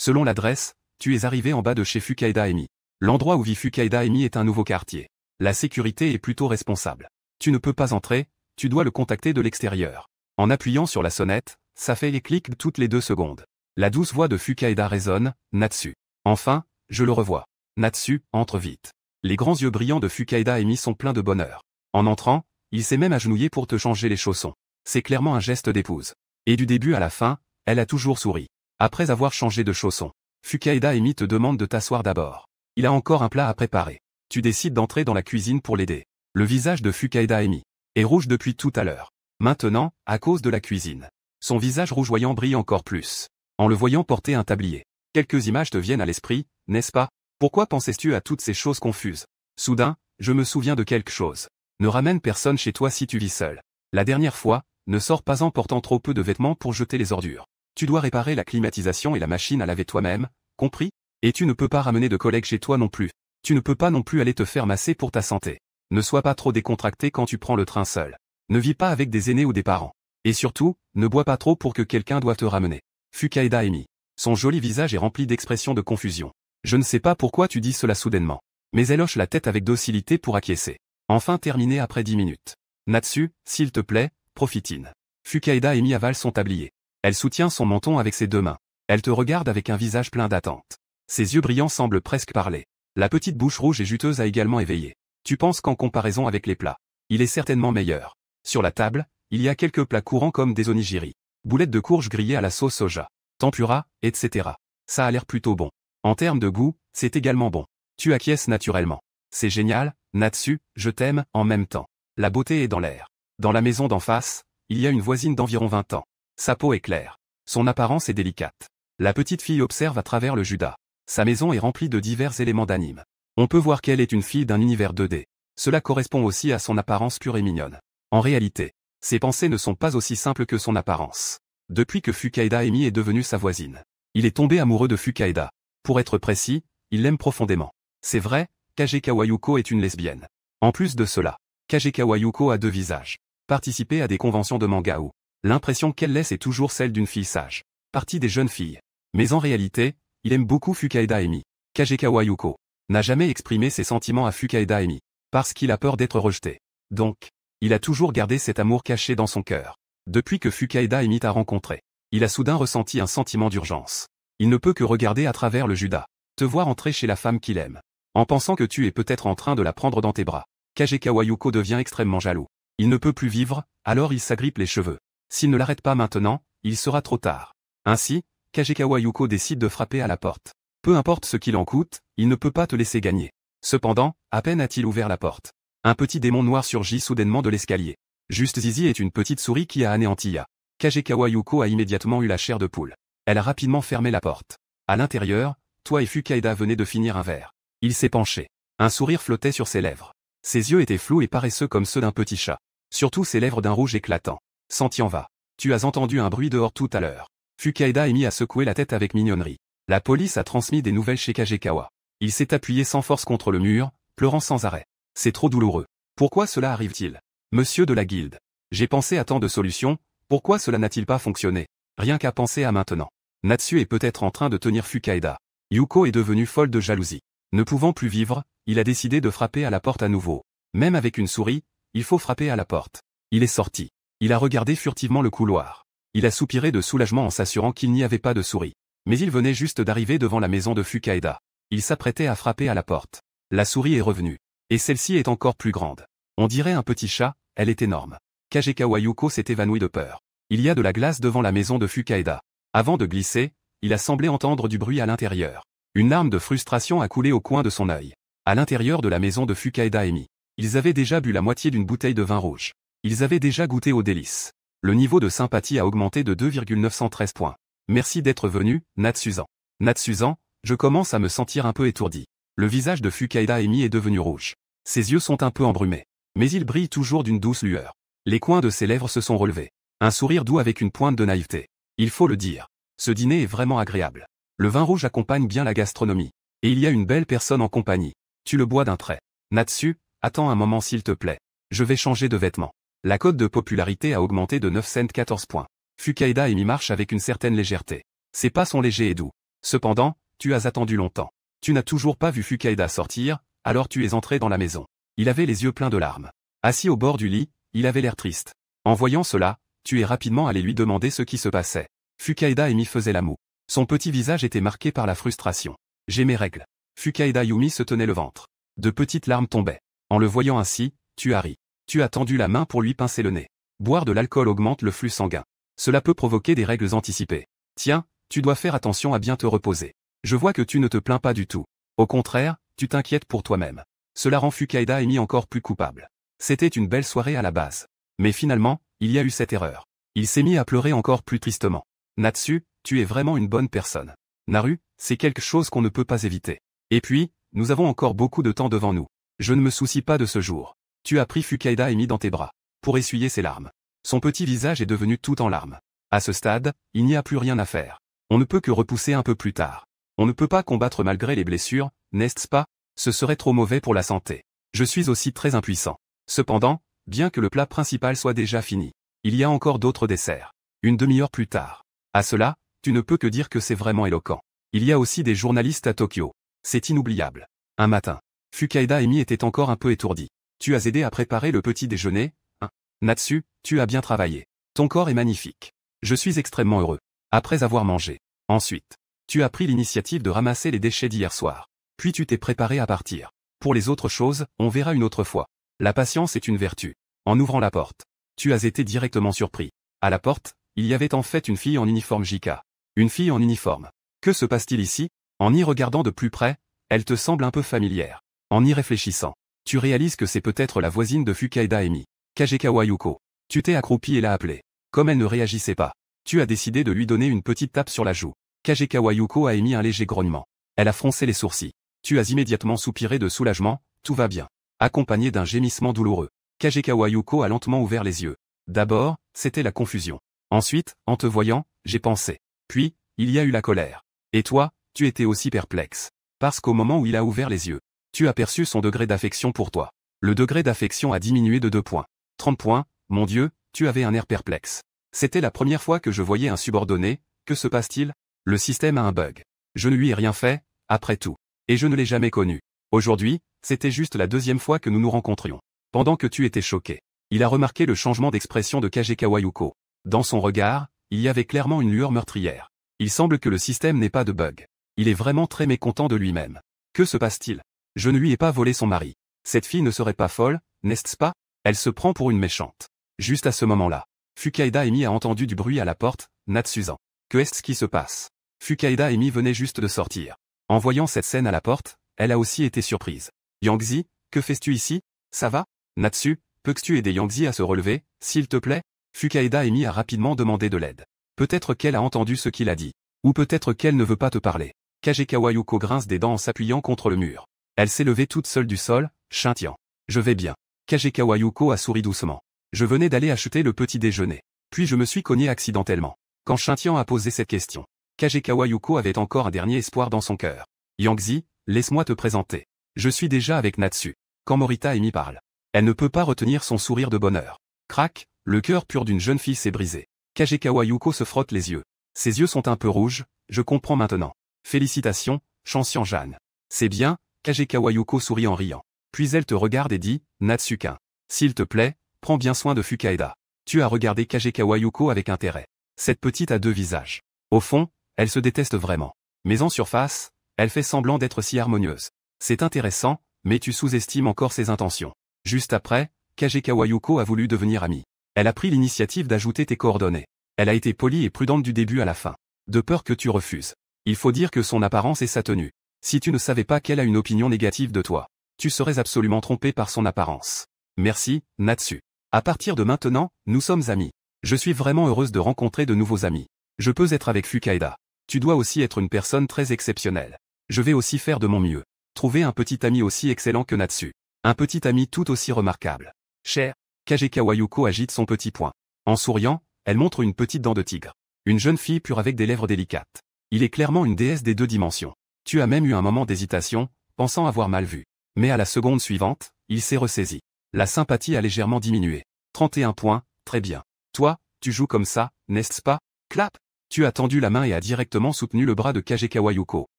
Speaker 1: Selon l'adresse, tu es arrivé en bas de chez Fukaida Emi. L'endroit où vit Fukaida Emi est un nouveau quartier. La sécurité est plutôt responsable. Tu ne peux pas entrer, tu dois le contacter de l'extérieur. En appuyant sur la sonnette, ça fait les clics toutes les 2 secondes. La douce voix de Fukaida résonne, Natsu. Enfin, je le revois. Natsu, entre vite. Les grands yeux brillants de Fukaida Emi sont pleins de bonheur. En entrant, il s'est même agenouillé pour te changer les chaussons. C'est clairement un geste d'épouse. Et du début à la fin, elle a toujours souri. Après avoir changé de chaussons, Fukaida Emi te demande de t'asseoir d'abord. Il a encore un plat à préparer. Tu décides d'entrer dans la cuisine pour l'aider. Le visage de Fukaida Emi est rouge depuis tout à l'heure. Maintenant, à cause de la cuisine. Son visage rougeoyant brille encore plus. En le voyant porter un tablier. Quelques images te viennent à l'esprit, n'est-ce pas? Pourquoi pensais-tu à toutes ces choses confuses? Soudain, je me souviens de quelque chose. Ne ramène personne chez toi si tu vis seul. La dernière fois, ne sors pas en portant trop peu de vêtements pour jeter les ordures. Tu dois réparer la climatisation et la machine à laver toi-même, compris? Et tu ne peux pas ramener de collègues chez toi non plus. Tu ne peux pas non plus aller te faire masser pour ta santé. Ne sois pas trop décontracté quand tu prends le train seul. Ne vis pas avec des aînés ou des parents. Et surtout, ne bois pas trop pour que quelqu'un doive te ramener. Fukaida Emi. Son joli visage est rempli d'expressions de confusion. Je ne sais pas pourquoi tu dis cela soudainement. Mais elle hoche la tête avec docilité pour acquiescer. Enfin terminé après 10 minutes. Natsu, s'il te plaît, profitine. Fukaida Emi avale son tablier. Elle soutient son menton avec ses 2 mains. Elle te regarde avec un visage plein d'attente. Ses yeux brillants semblent presque parler. La petite bouche rouge et juteuse a également éveillé. Tu penses qu'en comparaison avec les plats, il est certainement meilleur. Sur la table, il y a quelques plats courants comme des onigiri, boulettes de courge grillées à la sauce soja, tempura, etc. Ça a l'air plutôt bon. En termes de goût, c'est également bon. Tu acquiesces naturellement. C'est génial, Natsu, je t'aime, en même temps. La beauté est dans l'air. Dans la maison d'en face, il y a une voisine d'environ 20 ans. Sa peau est claire. Son apparence est délicate. La petite fille observe à travers le judas. Sa maison est remplie de divers éléments d'anime. On peut voir qu'elle est une fille d'un univers 2D. Cela correspond aussi à son apparence pure et mignonne. En réalité, ses pensées ne sont pas aussi simples que son apparence. Depuis que Fukaida Emi est devenue sa voisine, il est tombé amoureux de Fukaida. Pour être précis, il l'aime profondément. C'est vrai, Kagekawa Yuko est une lesbienne. En plus de cela, Kagekawa Yuko a 2 visages. Participer à des conventions de manga où l'impression qu'elle laisse est toujours celle d'une fille sage. Partie des jeunes filles. Mais en réalité, il aime beaucoup Fukaida Emi. Kagekawa Yuko n'a jamais exprimé ses sentiments à Fukaida Emi, parce qu'il a peur d'être rejeté. Donc, il a toujours gardé cet amour caché dans son cœur. Depuis que Fukaida Emi t'a rencontré, il a soudain ressenti un sentiment d'urgence. Il ne peut que regarder à travers le judas, te voir entrer chez la femme qu'il aime, en pensant que tu es peut-être en train de la prendre dans tes bras. Kagekawa Yuko devient extrêmement jaloux. Il ne peut plus vivre, alors il s'agrippe les cheveux. S'il ne l'arrête pas maintenant, il sera trop tard. Ainsi, Kagekawa Yuko décide de frapper à la porte. Peu importe ce qu'il en coûte, il ne peut pas te laisser gagner. Cependant, à peine a-t-il ouvert la porte, un petit démon noir surgit soudainement de l'escalier. Juste Zizi est une petite souris qui a anéanti Ya. Kagekawa Yuko a immédiatement eu la chair de poule. Elle a rapidement fermé la porte. À l'intérieur, toi et Fukaida venez de finir un verre. Il s'est penché. Un sourire flottait sur ses lèvres. Ses yeux étaient flous et paresseux comme ceux d'un petit chat. Surtout ses lèvres d'un rouge éclatant. Sentian va. Tu as entendu un bruit dehors tout à l'heure. Fukaida Emi a secoué la tête avec mignonnerie. La police a transmis des nouvelles chez Kagekawa. Il s'est appuyé sans force contre le mur, pleurant sans arrêt. C'est trop douloureux. Pourquoi cela arrive-t-il? Monsieur de la guilde. J'ai pensé à tant de solutions, pourquoi cela n'a-t-il pas fonctionné? Rien qu'à penser à maintenant. Natsu est peut-être en train de tenir Fukaeda. Yuko est devenue folle de jalousie. Ne pouvant plus vivre, il a décidé de frapper à la porte à nouveau. Même avec une souris, il faut frapper à la porte. Il est sorti. Il a regardé furtivement le couloir. Il a soupiré de soulagement en s'assurant qu'il n'y avait pas de souris. Mais il venait juste d'arriver devant la maison de Fukaeda. Il s'apprêtait à frapper à la porte. La souris est revenue. Et celle-ci est encore plus grande. On dirait un petit chat, elle est énorme. Kagekawa Yuko s'est évanoui de peur. Il y a de la glace devant la maison de Fukaeda. Avant de glisser, il a semblé entendre du bruit à l'intérieur. Une larme de frustration a coulé au coin de son œil. À l'intérieur de la maison de Fukaeda et Mi. Ils avaient déjà bu la moitié d'une bouteille de vin rouge. Ils avaient déjà goûté aux délices. Le niveau de sympathie a augmenté de 2,913 points. Merci d'être venu, Natsuzan. Natsuzan, je commence à me sentir un peu étourdi. Le visage de Fukaeda Emi est devenu rouge. Ses yeux sont un peu embrumés. Mais il brille toujours d'une douce lueur. Les coins de ses lèvres se sont relevés. Un sourire doux avec une pointe de naïveté. Il faut le dire. Ce dîner est vraiment agréable. Le vin rouge accompagne bien la gastronomie. Et il y a une belle personne en compagnie. Tu le bois d'un trait. Natsu, attends un moment s'il te plaît. Je vais changer de vêtements. La cote de popularité a augmenté de 914 points. Fukaeda Emi marche avec une certaine légèreté. Ses pas sont légers et doux. Cependant, tu as attendu longtemps. Tu n'as toujours pas vu Fukaeda sortir, alors tu es entré dans la maison. Il avait les yeux pleins de larmes. Assis au bord du lit, il avait l'air triste. En voyant cela, tu es rapidement allé lui demander ce qui se passait. Fukaeda Emi faisait la moue. Son petit visage était marqué par la frustration. J'ai mes règles. Fukaeda Yumi se tenait le ventre. De petites larmes tombaient. En le voyant ainsi, tu as ri. Tu as tendu la main pour lui pincer le nez. Boire de l'alcool augmente le flux sanguin. Cela peut provoquer des règles anticipées. Tiens, tu dois faire attention à bien te reposer. Je vois que tu ne te plains pas du tout. Au contraire, tu t'inquiètes pour toi-même. Cela rend Fukaeda Emi encore plus coupable. C'était une belle soirée à la base. Mais finalement, il y a eu cette erreur. Il s'est mis à pleurer encore plus tristement. Natsu, tu es vraiment une bonne personne. Naru, c'est quelque chose qu'on ne peut pas éviter. Et puis, nous avons encore beaucoup de temps devant nous. Je ne me soucie pas de ce jour. Tu as pris Fukaeda Emi dans tes bras. Pour essuyer ses larmes. Son petit visage est devenu tout en larmes. À ce stade, il n'y a plus rien à faire. On ne peut que repousser un peu plus tard. On ne peut pas combattre malgré les blessures, n'est-ce pas? Ce serait trop mauvais pour la santé. Je suis aussi très impuissant. Cependant, bien que le plat principal soit déjà fini, il y a encore d'autres desserts. Une demi-heure plus tard. À cela, tu ne peux que dire que c'est vraiment éloquent. Il y a aussi des journalistes à Tokyo. C'est inoubliable. Un matin, Fukaeda Emi était encore un peu étourdi. Tu as aidé à préparer le petit déjeuner, hein? Natsu, tu as bien travaillé. Ton corps est magnifique. Je suis extrêmement heureux. Après avoir mangé. Ensuite, tu as pris l'initiative de ramasser les déchets d'hier soir. Puis tu t'es préparé à partir. Pour les autres choses, on verra une autre fois. La patience est une vertu. En ouvrant la porte, tu as été directement surpris. À la porte, il y avait en fait une fille en uniforme JK. Une fille en uniforme. Que se passe-t-il ici? En y regardant de plus près, elle te semble un peu familière. En y réfléchissant, tu réalises que c'est peut-être la voisine de Fukaeda Emi. Kagekawa Yuko. Tu t'es accroupi et l'as appelée. Comme elle ne réagissait pas, tu as décidé de lui donner une petite tape sur la joue. Kagekawa Yuko a émis un léger grognement. Elle a froncé les sourcils. Tu as immédiatement soupiré de soulagement, tout va bien. Accompagné d'un gémissement douloureux. Kagekawa Yuko a lentement ouvert les yeux. D'abord, c'était la confusion. Ensuite, en te voyant, j'ai pensé. Puis, il y a eu la colère. Et toi, tu étais aussi perplexe. Parce qu'au moment où il a ouvert les yeux, tu as perçu son degré d'affection pour toi. Le degré d'affection a diminué de 2 points. 30 points, mon Dieu, tu avais un air perplexe. C'était la première fois que je voyais un subordonné, que se passe-t-il? Le système a un bug. Je ne lui ai rien fait, après tout. Et je ne l'ai jamais connu. Aujourd'hui, c'était juste la deuxième fois que nous nous rencontrions. Pendant que tu étais choqué. Il a remarqué le changement d'expression de Kagekawa Yuko. Dans son regard, il y avait clairement une lueur meurtrière. Il semble que le système n'ait pas de bug. Il est vraiment très mécontent de lui-même. Que se passe-t-il? Je ne lui ai pas volé son mari. Cette fille ne serait pas folle, n'est-ce pas? Elle se prend pour une méchante. Juste à ce moment-là, Fukaeda Emi a entendu du bruit à la porte. Natsuzan. Que est-ce qui se passe? Fukaeda Emi venait juste de sortir. En voyant cette scène à la porte, elle a aussi été surprise. Yangzi, que fais-tu ici? Ça va? Natsu, peux-tu aider Yangzi à se relever, s'il te plaît? Fukaeda Emi a rapidement demandé de l'aide. Peut-être qu'elle a entendu ce qu'il a dit. Ou peut-être qu'elle ne veut pas te parler. Kagekawa Yuko grince des dents en s'appuyant contre le mur. Elle s'est levée toute seule du sol, scintillant. Je vais bien. Kagekawa Yuko a souri doucement. Je venais d'aller acheter le petit déjeuner. Puis je me suis cogné accidentellement. Quand Shintian a posé cette question, Kagekawa Yuko avait encore un dernier espoir dans son cœur. Yangzi, laisse-moi te présenter. Je suis déjà avec Natsu. Quand Morita Emi parle, elle ne peut pas retenir son sourire de bonheur. Crac, le cœur pur d'une jeune fille s'est brisé. Kagekawa Yuko se frotte les yeux. Ses yeux sont un peu rouges, je comprends maintenant. Félicitations, Chancian Jeanne. C'est bien, Kagekawa Yuko sourit en riant. Puis elle te regarde et dit, Natsukin. S'il te plaît, prends bien soin de Fukaeda. Tu as regardé Kagekawa Yuko avec intérêt. Cette petite a deux visages. Au fond, elle se déteste vraiment. Mais en surface, elle fait semblant d'être si harmonieuse. C'est intéressant, mais tu sous-estimes encore ses intentions. Juste après, Kagekawa Yuko a voulu devenir amie. Elle a pris l'initiative d'ajouter tes coordonnées. Elle a été polie et prudente du début à la fin. De peur que tu refuses. Il faut dire que son apparence et sa tenue. Si tu ne savais pas qu'elle a une opinion négative de toi, tu serais absolument trompé par son apparence. Merci, Natsu. À partir de maintenant, nous sommes amis. Je suis vraiment heureuse de rencontrer de nouveaux amis. Je peux être avec Fukaeda. Tu dois aussi être une personne très exceptionnelle. Je vais aussi faire de mon mieux. Trouver un petit ami aussi excellent que Natsu. Un petit ami tout aussi remarquable. Cher, Kagekawa Yuko agite son petit poing. En souriant, elle montre une petite dent de tigre. Une jeune fille pure avec des lèvres délicates. Il est clairement une déesse des deux dimensions. Tu as même eu un moment d'hésitation, pensant avoir mal vu. Mais à la seconde suivante, il s'est ressaisi. La sympathie a légèrement diminué. 31 points, très bien. Toi, tu joues comme ça, n'est-ce pas? Clap! Tu as tendu la main et as directement soutenu le bras de Kagekawa Yuko.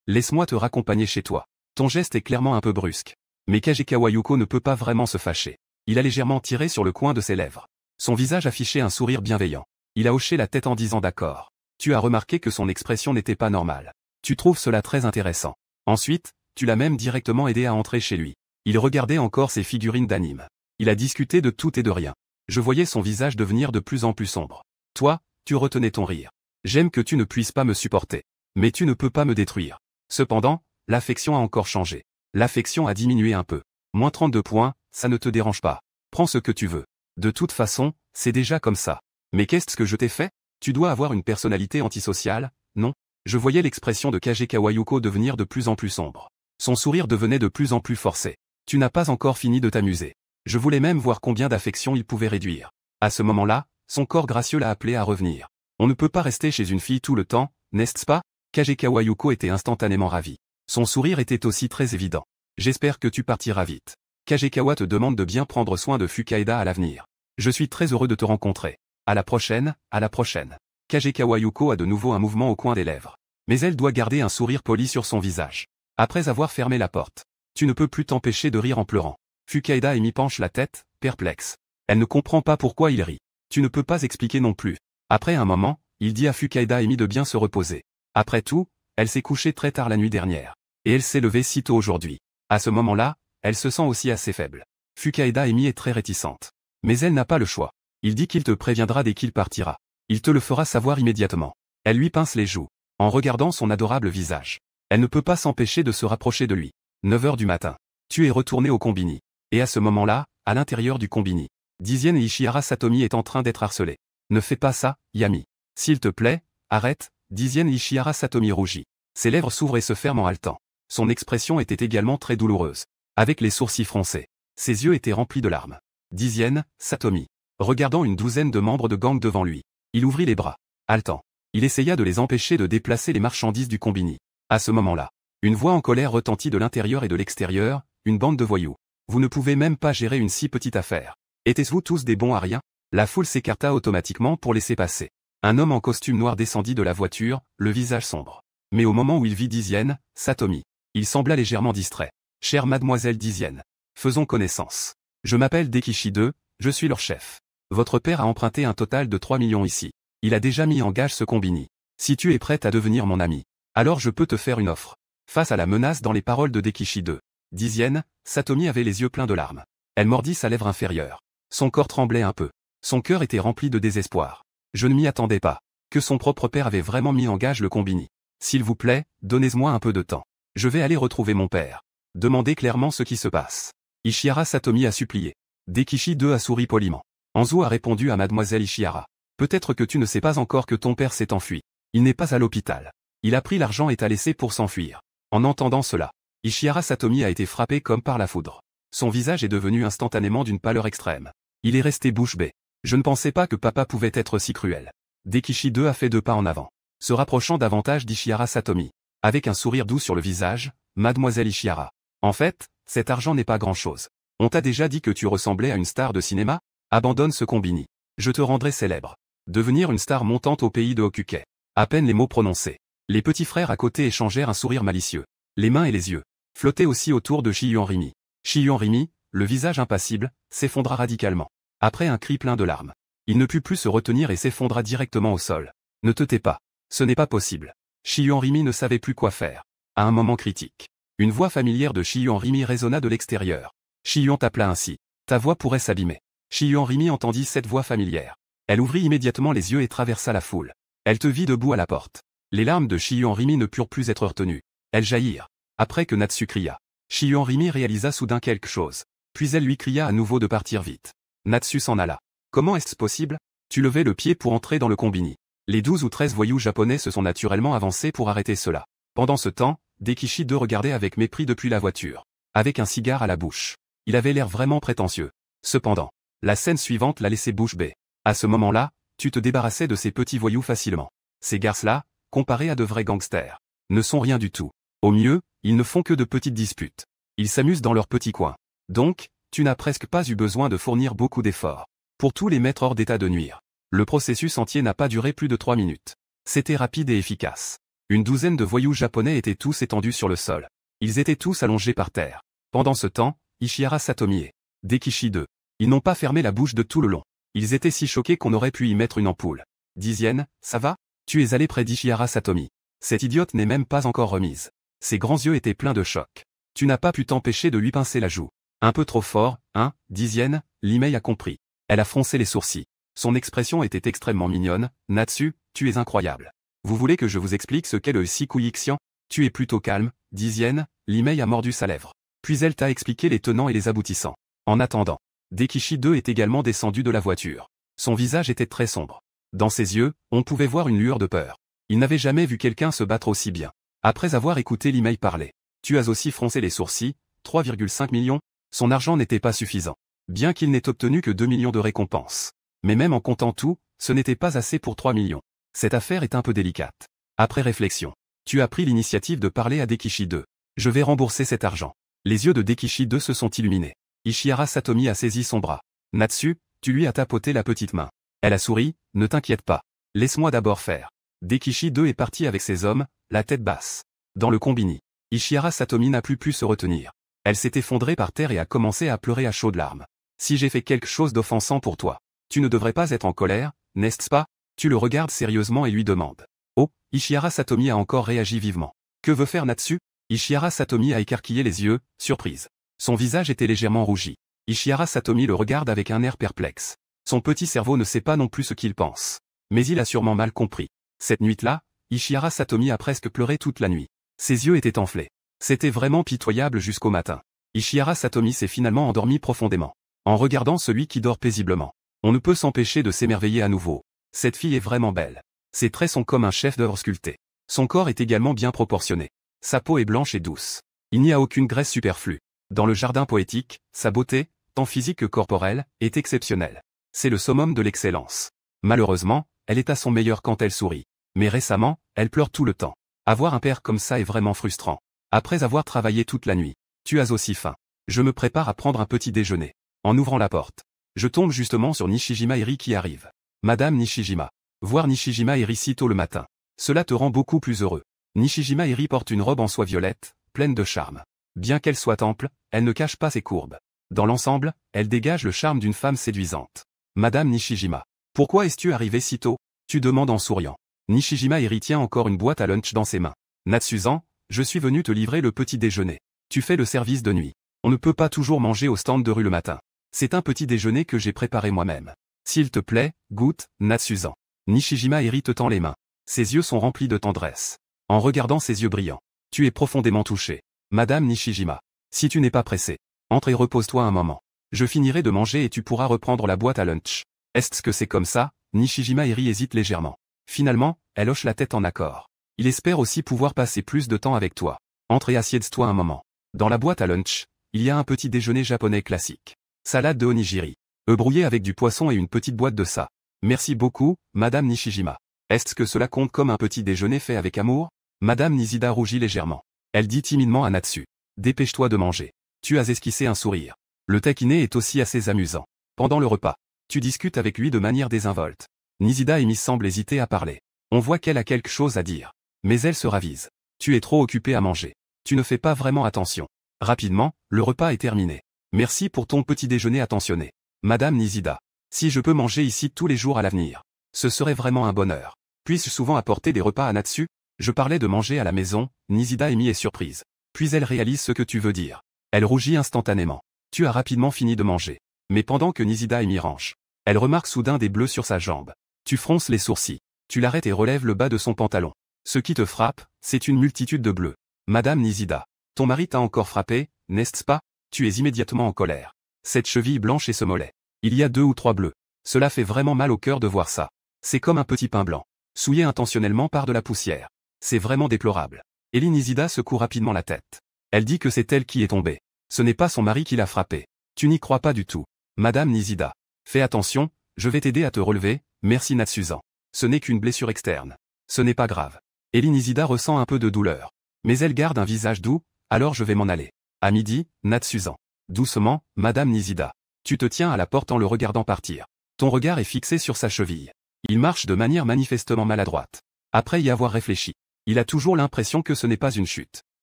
Speaker 1: Laisse-moi te raccompagner chez toi. Ton geste est clairement un peu brusque. Mais Kagekawa Yuko ne peut pas vraiment se fâcher. Il a légèrement tiré sur le coin de ses lèvres. Son visage affichait un sourire bienveillant. Il a hoché la tête en disant d'accord. Tu as remarqué que son expression n'était pas normale. Tu trouves cela très intéressant. Ensuite, tu l'as même directement aidé à entrer chez lui. Il regardait encore ses figurines d'anime. Il a discuté de tout et de rien. Je voyais son visage devenir de plus en plus sombre. Toi, tu retenais ton rire. J'aime que tu ne puisses pas me supporter. Mais tu ne peux pas me détruire. Cependant, l'affection a encore changé. L'affection a diminué un peu. Moins 32 points, ça ne te dérange pas. Prends ce que tu veux. De toute façon, c'est déjà comme ça. Mais qu'est-ce que je t'ai fait? Tu dois avoir une personnalité antisociale, non? Je voyais l'expression de Kagekawa Yuko devenir de plus en plus sombre. Son sourire devenait de plus en plus forcé. Tu n'as pas encore fini de t'amuser. Je voulais même voir combien d'affection il pouvait réduire. À ce moment-là, son corps gracieux l'a appelé à revenir. On ne peut pas rester chez une fille tout le temps, n'est-ce pas? Kagekawa Yuko était instantanément ravi. Son sourire était aussi très évident. J'espère que tu partiras vite. Kagekawa te demande de bien prendre soin de Fukaeda à l'avenir. Je suis très heureux de te rencontrer. À la prochaine, à la prochaine. Kagekawa Yuko a de nouveau un mouvement au coin des lèvres. Mais elle doit garder un sourire poli sur son visage. Après avoir fermé la porte, tu ne peux plus t'empêcher de rire en pleurant. Fukaeda Emi penche la tête, perplexe. Elle ne comprend pas pourquoi il rit. Tu ne peux pas expliquer non plus. Après un moment, il dit à Fukaeda Emi de bien se reposer. Après tout, elle s'est couchée très tard la nuit dernière. Et elle s'est levée si tôt aujourd'hui. À ce moment-là, elle se sent aussi assez faible. Fukaeda Emi est très réticente. Mais elle n'a pas le choix. Il dit qu'il te préviendra dès qu'il partira. Il te le fera savoir immédiatement. Elle lui pince les joues. En regardant son adorable visage. Elle ne peut pas s'empêcher de se rapprocher de lui. 9 heures du matin. Tu es retourné au combini. Et à ce moment-là, à l'intérieur du combini, Dizienne et Ishihara Satomi est en train d'être harcelés. Ne fais pas ça, Yami. S'il te plaît, arrête, Dizienne et Ishihara Satomi rougit. Ses lèvres s'ouvrent et se ferment en haletant. Son expression était également très douloureuse. Avec les sourcils froncés. Ses yeux étaient remplis de larmes. Dizienne, Satomi. Regardant une douzaine de membres de gang devant lui. Il ouvrit les bras. Haletant. Il essaya de les empêcher de déplacer les marchandises du combini. À ce moment-là, une voix en colère retentit de l'intérieur et de l'extérieur, une bande de voyous. Vous ne pouvez même pas gérer une si petite affaire. Étiez-vous tous des bons à rien? La foule s'écarta automatiquement pour laisser passer. Un homme en costume noir descendit de la voiture, le visage sombre. Mais au moment où il vit Dizienne, Satomi, il sembla légèrement distrait. Chère mademoiselle Dizienne, faisons connaissance. Je m'appelle Dekishi II, je suis leur chef. Votre père a emprunté un total de 3 millions ici. Il a déjà mis en gage ce combini. Si tu es prête à devenir mon ami, alors je peux te faire une offre. Face à la menace dans les paroles de Dekishi II, Dizienne, Satomi avait les yeux pleins de larmes. Elle mordit sa lèvre inférieure. Son corps tremblait un peu. Son cœur était rempli de désespoir. Je ne m'y attendais pas. Que son propre père avait vraiment mis en gage le combini. S'il vous plaît, donnez-moi un peu de temps. Je vais aller retrouver mon père. Demandez clairement ce qui se passe. Ishihara Satomi a supplié. Dekishi II a souri poliment. Anzu a répondu à mademoiselle Ishihara. Peut-être que tu ne sais pas encore que ton père s'est enfui. Il n'est pas à l'hôpital. Il a pris l'argent et t'a laissé pour s'enfuir. En entendant cela, Ishihara Satomi a été frappé comme par la foudre. Son visage est devenu instantanément d'une pâleur extrême. Il est resté bouche bée. Je ne pensais pas que papa pouvait être si cruel. Dekishi II a fait 2 pas en avant, se rapprochant davantage d'Ishihara Satomi. Avec un sourire doux sur le visage, mademoiselle Ishihara. En fait, cet argent n'est pas grand-chose. On t'a déjà dit que tu ressemblais à une star de cinéma? Abandonne ce combini. Je te rendrai célèbre. Devenir une star montante au pays de Hokukai. À peine les mots prononcés. Les petits frères à côté échangèrent un sourire malicieux. Les mains et les yeux flottaient aussi autour de Shiyuan Rimi. Shiyuan Rimi, le visage impassible, s'effondra radicalement. Après un cri plein de larmes. Il ne put plus se retenir et s'effondra directement au sol. Ne te tais pas. Ce n'est pas possible. Shiyuan Rimi ne savait plus quoi faire. À un moment critique. Une voix familière de Shiyuan Rimi résonna de l'extérieur. Shiyuan t'appela ainsi. Ta voix pourrait s'abîmer. Shiyuan Rimi entendit cette voix familière. Elle ouvrit immédiatement les yeux et traversa la foule. Elle te vit debout à la porte. Les larmes de Shiyuan Rimi ne purent plus être retenues. Elles jaillirent. Après que Natsu cria. Shiyuan Rimi réalisa soudain quelque chose. Puis elle lui cria à nouveau de partir vite. Natsu s'en alla. Comment est-ce possible? Tu levais le pied pour entrer dans le combini. Les 12 ou 13 voyous japonais se sont naturellement avancés pour arrêter cela. Pendant ce temps, Dekishi 2 regardait avec mépris depuis la voiture. Avec un cigare à la bouche. Il avait l'air vraiment prétentieux. Cependant, la scène suivante l'a laissé bouche bée. À ce moment-là, tu te débarrassais de ces petits voyous facilement. Ces garces-là, comparés à de vrais gangsters, ne sont rien du tout. Au mieux, ils ne font que de petites disputes. Ils s'amusent dans leur petit coin. Donc, tu n'as presque pas eu besoin de fournir beaucoup d'efforts. Pour tous les mettre hors d'état de nuire. Le processus entier n'a pas duré plus de 3 minutes. C'était rapide et efficace. Une douzaine de voyous japonais étaient tous étendus sur le sol. Ils étaient tous allongés par terre. Pendant ce temps, Ishihara Satomi et Dekishi 2. Ils n'ont pas fermé la bouche de tout le long. Ils étaient si choqués qu'on aurait pu y mettre une ampoule. Dizienne, ça va? Tu es allé près d'Ishihara Satomi. Cette idiote n'est même pas encore remise. Ses grands yeux étaient pleins de choc. Tu n'as pas pu t'empêcher de lui pincer la joue. Un peu trop fort, hein, Dizienne, Limei a compris. Elle a froncé les sourcils. Son expression était extrêmement mignonne. Natsu, tu es incroyable. Vous voulez que je vous explique ce qu'est le Shikuyixian? Tu es plutôt calme, Dizienne, Limei a mordu sa lèvre. Puis elle t'a expliqué les tenants et les aboutissants. En attendant, Dekishi 2 est également descendu de la voiture. Son visage était très sombre. Dans ses yeux, on pouvait voir une lueur de peur. Il n'avait jamais vu quelqu'un se battre aussi bien. Après avoir écouté Limei parler, tu as aussi froncé les sourcils, 3,5 millions, son argent n'était pas suffisant. Bien qu'il n'ait obtenu que 2 millions de récompenses. Mais même en comptant tout, ce n'était pas assez pour 3 millions. Cette affaire est un peu délicate. Après réflexion, tu as pris l'initiative de parler à Dekishi 2. Je vais rembourser cet argent. Les yeux de Dekishi 2 se sont illuminés. Ishihara Satomi a saisi son bras. Natsu, tu lui as tapoté la petite main. Elle a souri, ne t'inquiète pas. Laisse-moi d'abord faire. Dekishi 2 est parti avec ses hommes, la tête basse. Dans le combini, Ishihara Satomi n'a plus pu se retenir. Elle s'est effondrée par terre et a commencé à pleurer à chaudes larmes. Si j'ai fait quelque chose d'offensant pour toi, tu ne devrais pas être en colère, n'est-ce pas? Tu le regardes sérieusement et lui demandes. Oh, Ishihara Satomi a encore réagi vivement. Que veut faire Natsu? Ishihara Satomi a écarquillé les yeux, surprise. Son visage était légèrement rougi. Ishihara Satomi le regarde avec un air perplexe. Son petit cerveau ne sait pas non plus ce qu'il pense. Mais il a sûrement mal compris. Cette nuit-là, Ishihara Satomi a presque pleuré toute la nuit. Ses yeux étaient enflés. C'était vraiment pitoyable jusqu'au matin. Ishihara Satomi s'est finalement endormi profondément. En regardant celui qui dort paisiblement, on ne peut s'empêcher de s'émerveiller à nouveau. Cette fille est vraiment belle. Ses traits sont comme un chef-d'œuvre sculpté. Son corps est également bien proportionné. Sa peau est blanche et douce. Il n'y a aucune graisse superflue. Dans le jardin poétique, sa beauté, tant physique que corporelle, est exceptionnelle. C'est le summum de l'excellence. Malheureusement, elle est à son meilleur quand elle sourit. Mais récemment, elle pleure tout le temps. Avoir un père comme ça est vraiment frustrant. Après avoir travaillé toute la nuit, tu as aussi faim. Je me prépare à prendre un petit déjeuner. En ouvrant la porte, je tombe justement sur Nishijima Eri qui arrive. Madame Nishijima. Voir Nishijima Eri si tôt le matin. Cela te rend beaucoup plus heureux. Nishijima Eri porte une robe en soie violette, pleine de charme. Bien qu'elle soit ample, elle ne cache pas ses courbes. Dans l'ensemble, elle dégage le charme d'une femme séduisante. Madame Nishijima. Pourquoi es-tu arrivée si tôt? Tu demandes en souriant. Nishijima Eri tient encore une boîte à lunch dans ses mains. Natsusan, je suis venu te livrer le petit déjeuner. Tu fais le service de nuit. On ne peut pas toujours manger au stand de rue le matin. C'est un petit déjeuner que j'ai préparé moi-même. S'il te plaît, goûte, Natsusan. Nishijima Eri te tend les mains. Ses yeux sont remplis de tendresse. En regardant ses yeux brillants, tu es profondément touché. Madame Nishijima. Si tu n'es pas pressé, entre et repose-toi un moment. Je finirai de manger et tu pourras reprendre la boîte à lunch. Est-ce que c'est comme ça? Nishijima Eri hésite légèrement. Finalement, elle hoche la tête en accord. Il espère aussi pouvoir passer plus de temps avec toi. Entre et assieds-toi un moment. Dans la boîte à lunch, il y a un petit déjeuner japonais classique. Salade de onigiri. Œufs brouillés avec du poisson et une petite boîte de ça. Merci beaucoup, Madame Nishijima. Est-ce que cela compte comme un petit déjeuner fait avec amour? Madame Nishida rougit légèrement. Elle dit timidement à Natsu. Dépêche-toi de manger. Tu as esquissé un sourire. Le taquiné est aussi assez amusant. Pendant le repas, tu discutes avec lui de manière désinvolte. Nisida Emi semble hésiter à parler. On voit qu'elle a quelque chose à dire. Mais elle se ravise. Tu es trop occupé à manger. Tu ne fais pas vraiment attention. Rapidement, le repas est terminé. Merci pour ton petit déjeuner attentionné. Madame Nisida. Si je peux manger ici tous les jours à l'avenir, ce serait vraiment un bonheur. Puis-je souvent apporter des repas à Natsu? Je parlais de manger à la maison, Nisida Emi est surprise. Puis elle réalise ce que tu veux dire. Elle rougit instantanément. Tu as rapidement fini de manger. Mais pendant que Nisida Emi range, elle remarque soudain des bleus sur sa jambe. Tu fronces les sourcils. Tu l'arrêtes et relèves le bas de son pantalon. Ce qui te frappe, c'est une multitude de bleus. Madame Nisida, ton mari t'a encore frappé, n'est-ce pas? Tu es immédiatement en colère. Cette cheville blanche et ce mollet. Il y a 2 ou 3 bleus. Cela fait vraiment mal au cœur de voir ça. C'est comme un petit pain blanc, souillé intentionnellement par de la poussière. C'est vraiment déplorable. Eli Nisida secoue rapidement la tête. Elle dit que c'est elle qui est tombée. Ce n'est pas son mari qui l'a frappée. Tu n'y crois pas du tout. Madame Nisida, fais attention, je vais t'aider à te relever, merci Natsuzan. Ce n'est qu'une blessure externe. Ce n'est pas grave. Eli Nisida ressent un peu de douleur. Mais elle garde un visage doux, alors je vais m'en aller. À midi, Natsuzan. Doucement, Madame Nisida. Tu te tiens à la porte en le regardant partir. Ton regard est fixé sur sa cheville. Il marche de manière manifestement maladroite. Après y avoir réfléchi, il a toujours l'impression que ce n'est pas une chute.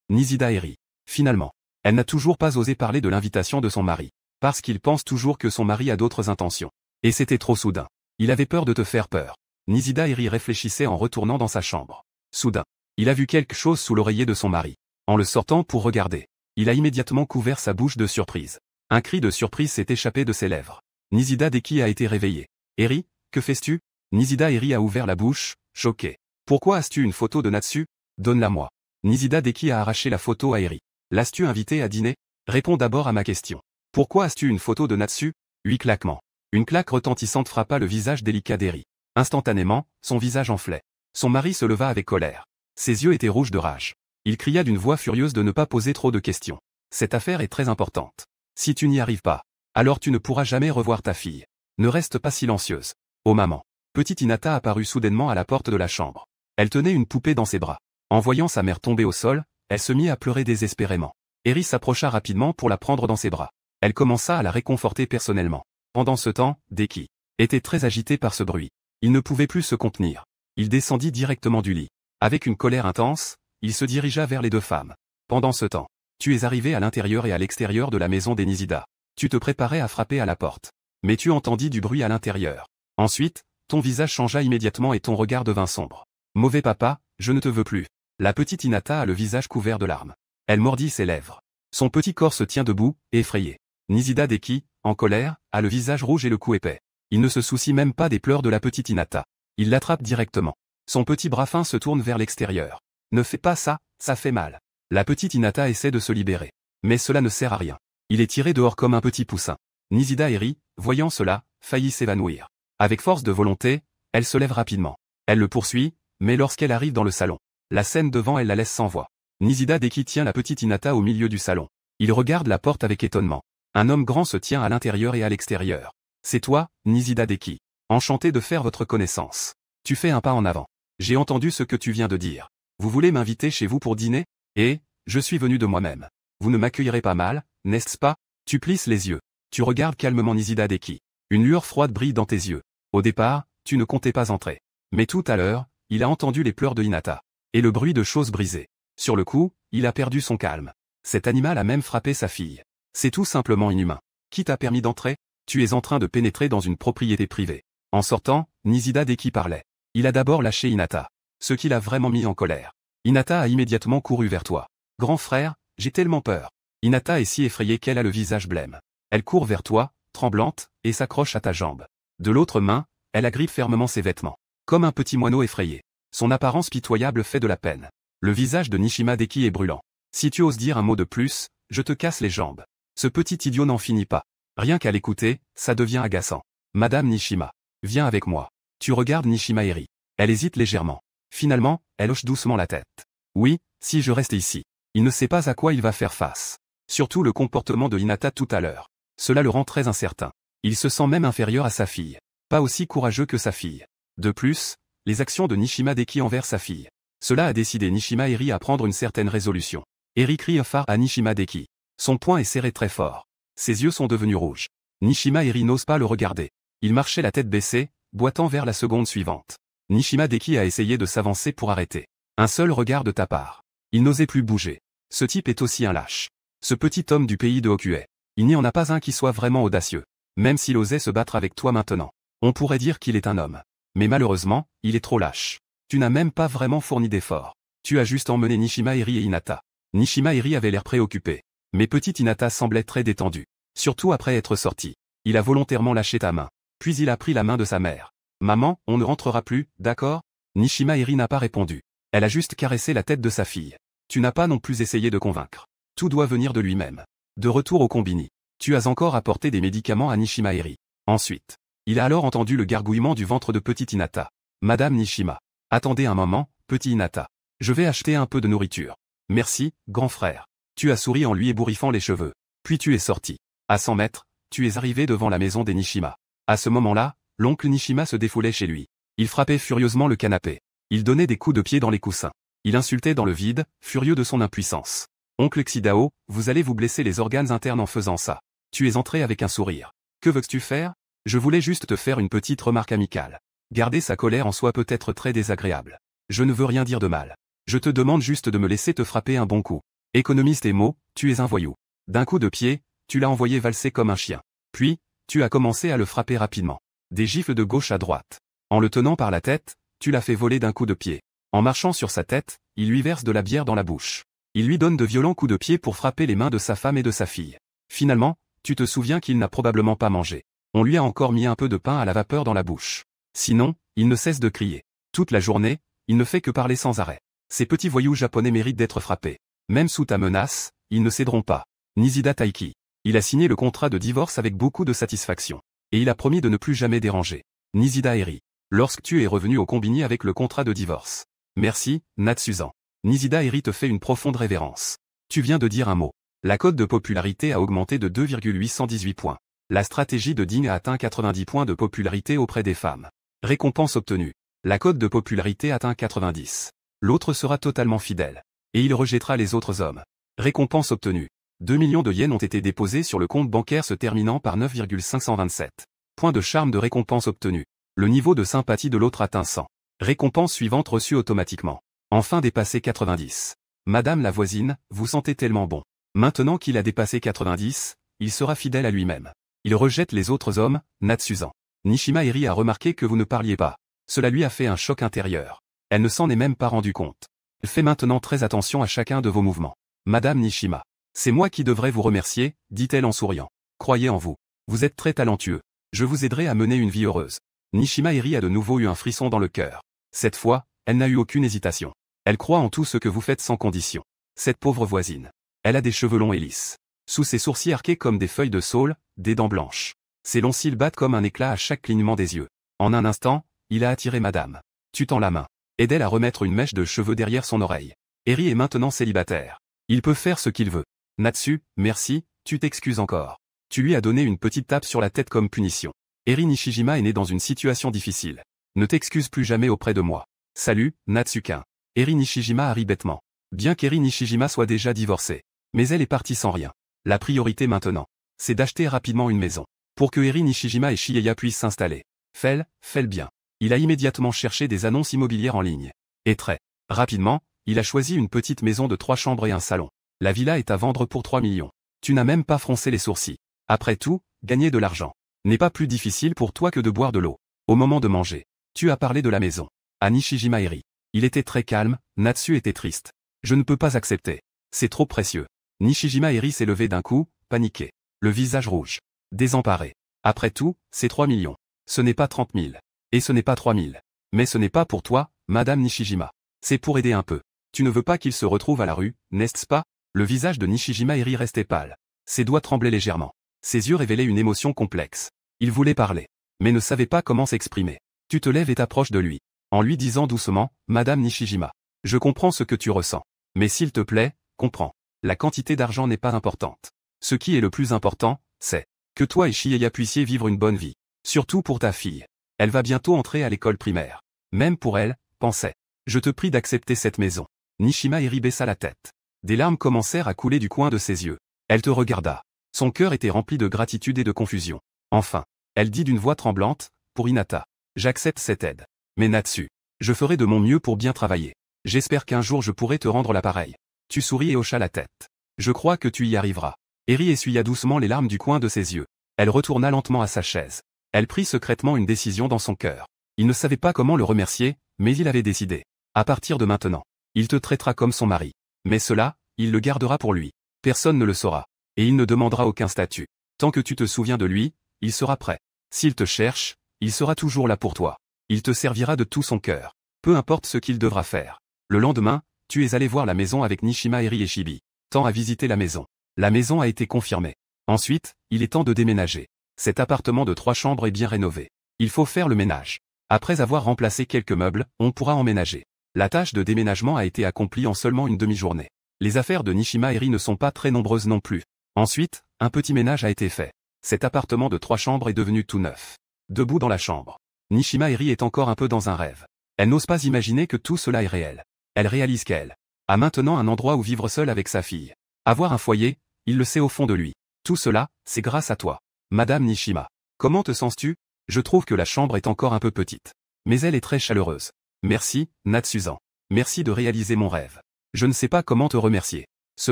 Speaker 1: Nisida rit. Finalement, elle n'a toujours pas osé parler de l'invitation de son mari, parce qu'il pense toujours que son mari a d'autres intentions. Et c'était trop soudain. Il avait peur de te faire peur. Nisida rit réfléchissait en retournant dans sa chambre. Soudain, il a vu quelque chose sous l'oreiller de son mari. En le sortant pour regarder, il a immédiatement couvert sa bouche de surprise. Un cri de surprise s'est échappé de ses lèvres. Nisida Deki a été réveillée. Eri, que fais-tu? Nisida Eri a ouvert la bouche, choquée. Pourquoi as-tu une photo de Natsu? Donne-la-moi. Nisida Deki a arraché la photo à Eri. L'as-tu invité à dîner? Réponds d'abord à ma question. Pourquoi as-tu une photo de Natsu? 8 claquements. Une claque retentissante frappa le visage délicat d'Eri. Instantanément, son visage enflait. Son mari se leva avec colère. Ses yeux étaient rouges de rage. Il cria d'une voix furieuse de ne pas poser trop de questions. Cette affaire est très importante. Si tu n'y arrives pas, alors tu ne pourras jamais revoir ta fille. Ne reste pas silencieuse. Oh maman. Petite Hinata apparut soudainement à la porte de la chambre. Elle tenait une poupée dans ses bras. En voyant sa mère tomber au sol, elle se mit à pleurer désespérément. Eri s'approcha rapidement pour la prendre dans ses bras. Elle commença à la réconforter personnellement. Pendant ce temps, Deki était très agité par ce bruit. Il ne pouvait plus se contenir. Il descendit directement du lit. Avec une colère intense, il se dirigea vers les 2 femmes. Pendant ce temps, tu es arrivé à l'intérieur et à l'extérieur de la maison des Nisida. Tu te préparais à frapper à la porte. Mais tu entendis du bruit à l'intérieur. Ensuite, ton visage changea immédiatement et ton regard devint sombre. Mauvais papa, je ne te veux plus. La petite Hinata a le visage couvert de larmes. Elle mordit ses lèvres. Son petit corps se tient debout, effrayé. Nisida Deki, en colère, a le visage rouge et le cou épais. Il ne se soucie même pas des pleurs de la petite Hinata. Il l'attrape directement. Son petit bras fin se tourne vers l'extérieur. Ne fais pas ça, ça fait mal. La petite Hinata essaie de se libérer. Mais cela ne sert à rien. Il est tiré dehors comme un petit poussin. Nisida Eri, voyant cela, faillit s'évanouir. Avec force de volonté, elle se lève rapidement. Elle le poursuit, mais lorsqu'elle arrive dans le salon, la scène devant elle la laisse sans voix. Nisida Deki tient la petite Hinata au milieu du salon. Il regarde la porte avec étonnement. Un homme grand se tient à l'intérieur et à l'extérieur. C'est toi, Nisida Deki. Enchanté de faire votre connaissance. Tu fais un pas en avant. J'ai entendu ce que tu viens de dire. Vous voulez m'inviter chez vous pour dîner? Et, je suis venu de moi-même. Vous ne m'accueillerez pas mal, n'est-ce pas? Tu plisses les yeux. Tu regardes calmement Nisida Deki. Une lueur froide brille dans tes yeux. Au départ, tu ne comptais pas entrer. Mais tout à l'heure, il a entendu les pleurs de Hinata. Et le bruit de choses brisées. Sur le coup, il a perdu son calme. Cet animal a même frappé sa fille. C'est tout simplement inhumain. Qui t'a permis d'entrer? Tu es en train de pénétrer dans une propriété privée. En sortant, Nisida Deki parlait. Il a d'abord lâché Hinata. Ce qui l'a vraiment mis en colère. Hinata a immédiatement couru vers toi. Grand frère, j'ai tellement peur. Hinata est si effrayée qu'elle a le visage blême. Elle court vers toi, tremblante, et s'accroche à ta jambe. De l'autre main, elle agrippe fermement ses vêtements. Comme un petit moineau effrayé. Son apparence pitoyable fait de la peine. Le visage de Nishima Deki est brûlant. Si tu oses dire un mot de plus, je te casse les jambes. Ce petit idiot n'en finit pas. Rien qu'à l'écouter, ça devient agaçant. Madame Nishima, viens avec moi. Tu regardes Nishima Eri. Elle hésite légèrement. Finalement, elle hoche doucement la tête. Oui, si je reste ici. Il ne sait pas à quoi il va faire face. Surtout le comportement de Hinata tout à l'heure. Cela le rend très incertain. Il se sent même inférieur à sa fille. Pas aussi courageux que sa fille. De plus, les actions de Nishima Deki envers sa fille. Cela a décidé Nishima Eri à prendre une certaine résolution. Eri crie phare à Nishima Deki. Son poing est serré très fort. Ses yeux sont devenus rouges. Nishima Eri n'ose pas le regarder. Il marchait la tête baissée, boitant vers la seconde suivante. Nishima Deki a essayé de s'avancer pour arrêter. Un seul regard de ta part. Il n'osait plus bouger. Ce type est aussi un lâche. Ce petit homme du pays de Hokue. Il n'y en a pas un qui soit vraiment audacieux. Même s'il osait se battre avec toi maintenant. On pourrait dire qu'il est un homme. Mais malheureusement, il est trop lâche. Tu n'as même pas vraiment fourni d'efforts. Tu as juste emmené Nishima Eri et Hinata. Nishima Eri avait l'air préoccupé. Mais petit Hinata semblait très détendu. Surtout après être sorti. Il a volontairement lâché ta main. Puis il a pris la main de sa mère. Maman, on ne rentrera plus, d'accord? Nishima Eri n'a pas répondu. Elle a juste caressé la tête de sa fille. Tu n'as pas non plus essayé de convaincre. Tout doit venir de lui-même. De retour au combini. Tu as encore apporté des médicaments à Nishima Eri. Ensuite. Il a alors entendu le gargouillement du ventre de petit Hinata. Madame Nishima. Attendez un moment, petit Hinata. Je vais acheter un peu de nourriture. Merci, grand frère. Tu as souri en lui ébouriffant les cheveux. Puis tu es sorti. À 100 mètres, tu es arrivé devant la maison des Nishima. À ce moment-là, l'oncle Nishima se défoulait chez lui. Il frappait furieusement le canapé. Il donnait des coups de pied dans les coussins. Il insultait dans le vide, furieux de son impuissance. Oncle Xidao, vous allez vous blesser les organes internes en faisant ça. Tu es entré avec un sourire. Que veux-tu faire? Je voulais juste te faire une petite remarque amicale. Garder sa colère en soi peut être très désagréable. Je ne veux rien dire de mal. Je te demande juste de me laisser te frapper un bon coup. Économise tes mots, tu es un voyou. D'un coup de pied, tu l'as envoyé valser comme un chien. Puis, tu as commencé à le frapper rapidement. Des gifles de gauche à droite. En le tenant par la tête, tu l'as fait voler d'un coup de pied. En marchant sur sa tête, il lui verse de la bière dans la bouche. Il lui donne de violents coups de pied pour frapper les mains de sa femme et de sa fille. Finalement, tu te souviens qu'il n'a probablement pas mangé. On lui a encore mis un peu de pain à la vapeur dans la bouche. Sinon, il ne cesse de crier. Toute la journée, il ne fait que parler sans arrêt. Ces petits voyous japonais méritent d'être frappés. Même sous ta menace, ils ne céderont pas. Nishida Taiki. Il a signé le contrat de divorce avec beaucoup de satisfaction. Et il a promis de ne plus jamais déranger. Nishida Eri. Lorsque tu es revenu au combini avec le contrat de divorce. Merci, Natsuzan. Nishida Eri te fait une profonde révérence. Tu viens de dire un mot. La cote de popularité a augmenté de 2,818 points. La stratégie de Ding a atteint 90 points de popularité auprès des femmes. Récompense obtenue. La cote de popularité atteint 90. L'autre sera totalement fidèle. Et il rejettera les autres hommes. Récompense obtenue. 2 millions de yens ont été déposés sur le compte bancaire se terminant par 9,527. Point de charme de récompense obtenue. Le niveau de sympathie de l'autre atteint 100. Récompense suivante reçue automatiquement. Enfin dépassé 90. Madame la voisine, vous sentez tellement bon. Maintenant qu'il a dépassé 90, il sera fidèle à lui-même. Il rejette les autres hommes, Natsuzan. Nishima Eri a remarqué que vous ne parliez pas. Cela lui a fait un choc intérieur. Elle ne s'en est même pas rendue compte. Elle fait maintenant très attention à chacun de vos mouvements. Madame Nishima. C'est moi qui devrais vous remercier, dit-elle en souriant. Croyez en vous. Vous êtes très talentueux. Je vous aiderai à mener une vie heureuse. Nishima Eri a de nouveau eu un frisson dans le cœur. Cette fois, elle n'a eu aucune hésitation. Elle croit en tout ce que vous faites sans condition. Cette pauvre voisine. Elle a des cheveux longs et lisses. Sous ses sourcils arqués comme des feuilles de saule, des dents blanches. Ses longs cils battent comme un éclat à chaque clignement des yeux. En un instant, il a attiré madame. Tu tends la main. Aide-elle à remettre une mèche de cheveux derrière son oreille. Eri est maintenant célibataire. Il peut faire ce qu'il veut. Natsu, merci, tu t'excuses encore. Tu lui as donné une petite tape sur la tête comme punition. Eri Nishijima est né dans une situation difficile. Ne t'excuse plus jamais auprès de moi. Salut, Natsukin. Eri Nishijima a ri bêtement. Bien qu'Eri Nishijima soit déjà divorcée. Mais elle est partie sans rien. La priorité maintenant, c'est d'acheter rapidement une maison. Pour que Eri Nishijima et Shieya puissent s'installer. Fais-le bien. Il a immédiatement cherché des annonces immobilières en ligne. Et très rapidement, il a choisi une petite maison de 3 chambres et un salon. La villa est à vendre pour 3 millions. Tu n'as même pas froncé les sourcils. Après tout, gagner de l'argent n'est pas plus difficile pour toi que de boire de l'eau. Au moment de manger, tu as parlé de la maison. À Nishijima Eri. Il était très calme, Natsu était triste. Je ne peux pas accepter. C'est trop précieux. Nishijima Eri s'est levé d'un coup, paniqué. Le visage rouge. Désemparé. Après tout, c'est 3 millions. Ce n'est pas 30 000. Et ce n'est pas 3 000. Mais ce n'est pas pour toi, Madame Nishijima. C'est pour aider un peu. Tu ne veux pas qu'il se retrouve à la rue, n'est-ce pas? Le visage de Nishijima Eri restait pâle. Ses doigts tremblaient légèrement. Ses yeux révélaient une émotion complexe. Il voulait parler, mais ne savait pas comment s'exprimer. Tu te lèves et t'approches de lui. En lui disant doucement, Madame Nishijima. Je comprends ce que tu ressens. Mais s'il te plaît, comprends. La quantité d'argent n'est pas importante. Ce qui est le plus important, c'est que toi et Shieya puissiez vivre une bonne vie. Surtout pour ta fille. Elle va bientôt entrer à l'école primaire. Même pour elle, pensais. Je te prie d'accepter cette maison. Nishima Eri baissa la tête. Des larmes commencèrent à couler du coin de ses yeux. Elle te regarda. Son cœur était rempli de gratitude et de confusion. Enfin, elle dit d'une voix tremblante, pour Hinata. J'accepte cette aide. Mais Natsu, je ferai de mon mieux pour bien travailler. J'espère qu'un jour je pourrai te rendre l'appareil. Tu souris et hocha la tête. Je crois que tu y arriveras. Eri essuya doucement les larmes du coin de ses yeux. Elle retourna lentement à sa chaise. Elle prit secrètement une décision dans son cœur. Il ne savait pas comment le remercier, mais il avait décidé. À partir de maintenant, il te traitera comme son mari. Mais cela, il le gardera pour lui. Personne ne le saura. Et il ne demandera aucun statut. Tant que tu te souviens de lui, il sera prêt. S'il te cherche, il sera toujours là pour toi. Il te servira de tout son cœur. Peu importe ce qu'il devra faire. Le lendemain, tu es allé voir la maison avec Nishima, Eri et Chibi. Temps à visiter la maison. La maison a été confirmée. Ensuite, il est temps de déménager. Cet appartement de 3 chambres est bien rénové. Il faut faire le ménage. Après avoir remplacé quelques meubles, on pourra emménager. La tâche de déménagement a été accomplie en seulement une demi-journée. Les affaires de Nishima Eri ne sont pas très nombreuses non plus. Ensuite, un petit ménage a été fait. Cet appartement de 3 chambres est devenu tout neuf. Debout dans la chambre, Nishima Eri est encore un peu dans un rêve. Elle n'ose pas imaginer que tout cela est réel. Elle réalise qu'elle a maintenant un endroit où vivre seule avec sa fille. Avoir un foyer, il le sait au fond de lui. Tout cela, c'est grâce à toi. Madame Nishima. Comment te sens-tu? Je trouve que la chambre est encore un peu petite. Mais elle est très chaleureuse. Merci, Natsusan. Merci de réaliser mon rêve. Je ne sais pas comment te remercier. Ce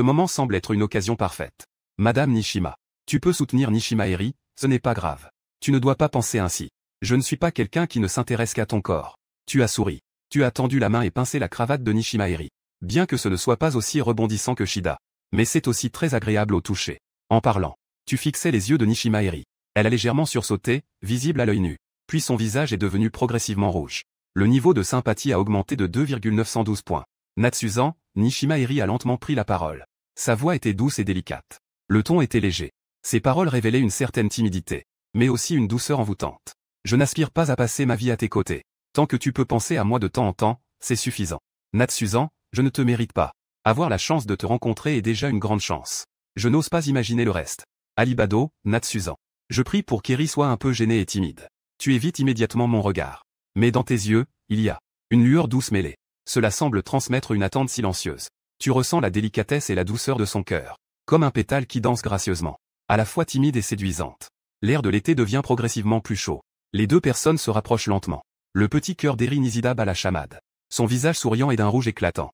Speaker 1: moment semble être une occasion parfaite. Madame Nishima. Tu peux soutenir Nishima Eri, ce n'est pas grave. Tu ne dois pas penser ainsi. Je ne suis pas quelqu'un qui ne s'intéresse qu'à ton corps. Tu as souri. Tu as tendu la main et pincé la cravate de Nishima Eri. Bien que ce ne soit pas aussi rebondissant que Shida. Mais c'est aussi très agréable au toucher. En parlant, tu fixais les yeux de Nishima Eri. Elle a légèrement sursauté, visible à l'œil nu. Puis son visage est devenu progressivement rouge. Le niveau de sympathie a augmenté de 2,912 points. Natsusan, Nishima Eri a lentement pris la parole. Sa voix était douce et délicate. Le ton était léger. Ses paroles révélaient une certaine timidité, mais aussi une douceur envoûtante. Je n'aspire pas à passer ma vie à tes côtés. Tant que tu peux penser à moi de temps en temps, c'est suffisant. Natsusan, je ne te mérite pas. Avoir la chance de te rencontrer est déjà une grande chance. Je n'ose pas imaginer le reste. Alibado, Natsusan. Je prie pour qu'Eri soit un peu gêné et timide. Tu évites immédiatement mon regard. Mais dans tes yeux, il y a une lueur douce mêlée. Cela semble transmettre une attente silencieuse. Tu ressens la délicatesse et la douceur de son cœur. Comme un pétale qui danse gracieusement. À la fois timide et séduisante. L'air de l'été devient progressivement plus chaud. Les deux personnes se rapprochent lentement. Le petit cœur d'Eri Nishida bat la chamade. Son visage souriant est d'un rouge éclatant.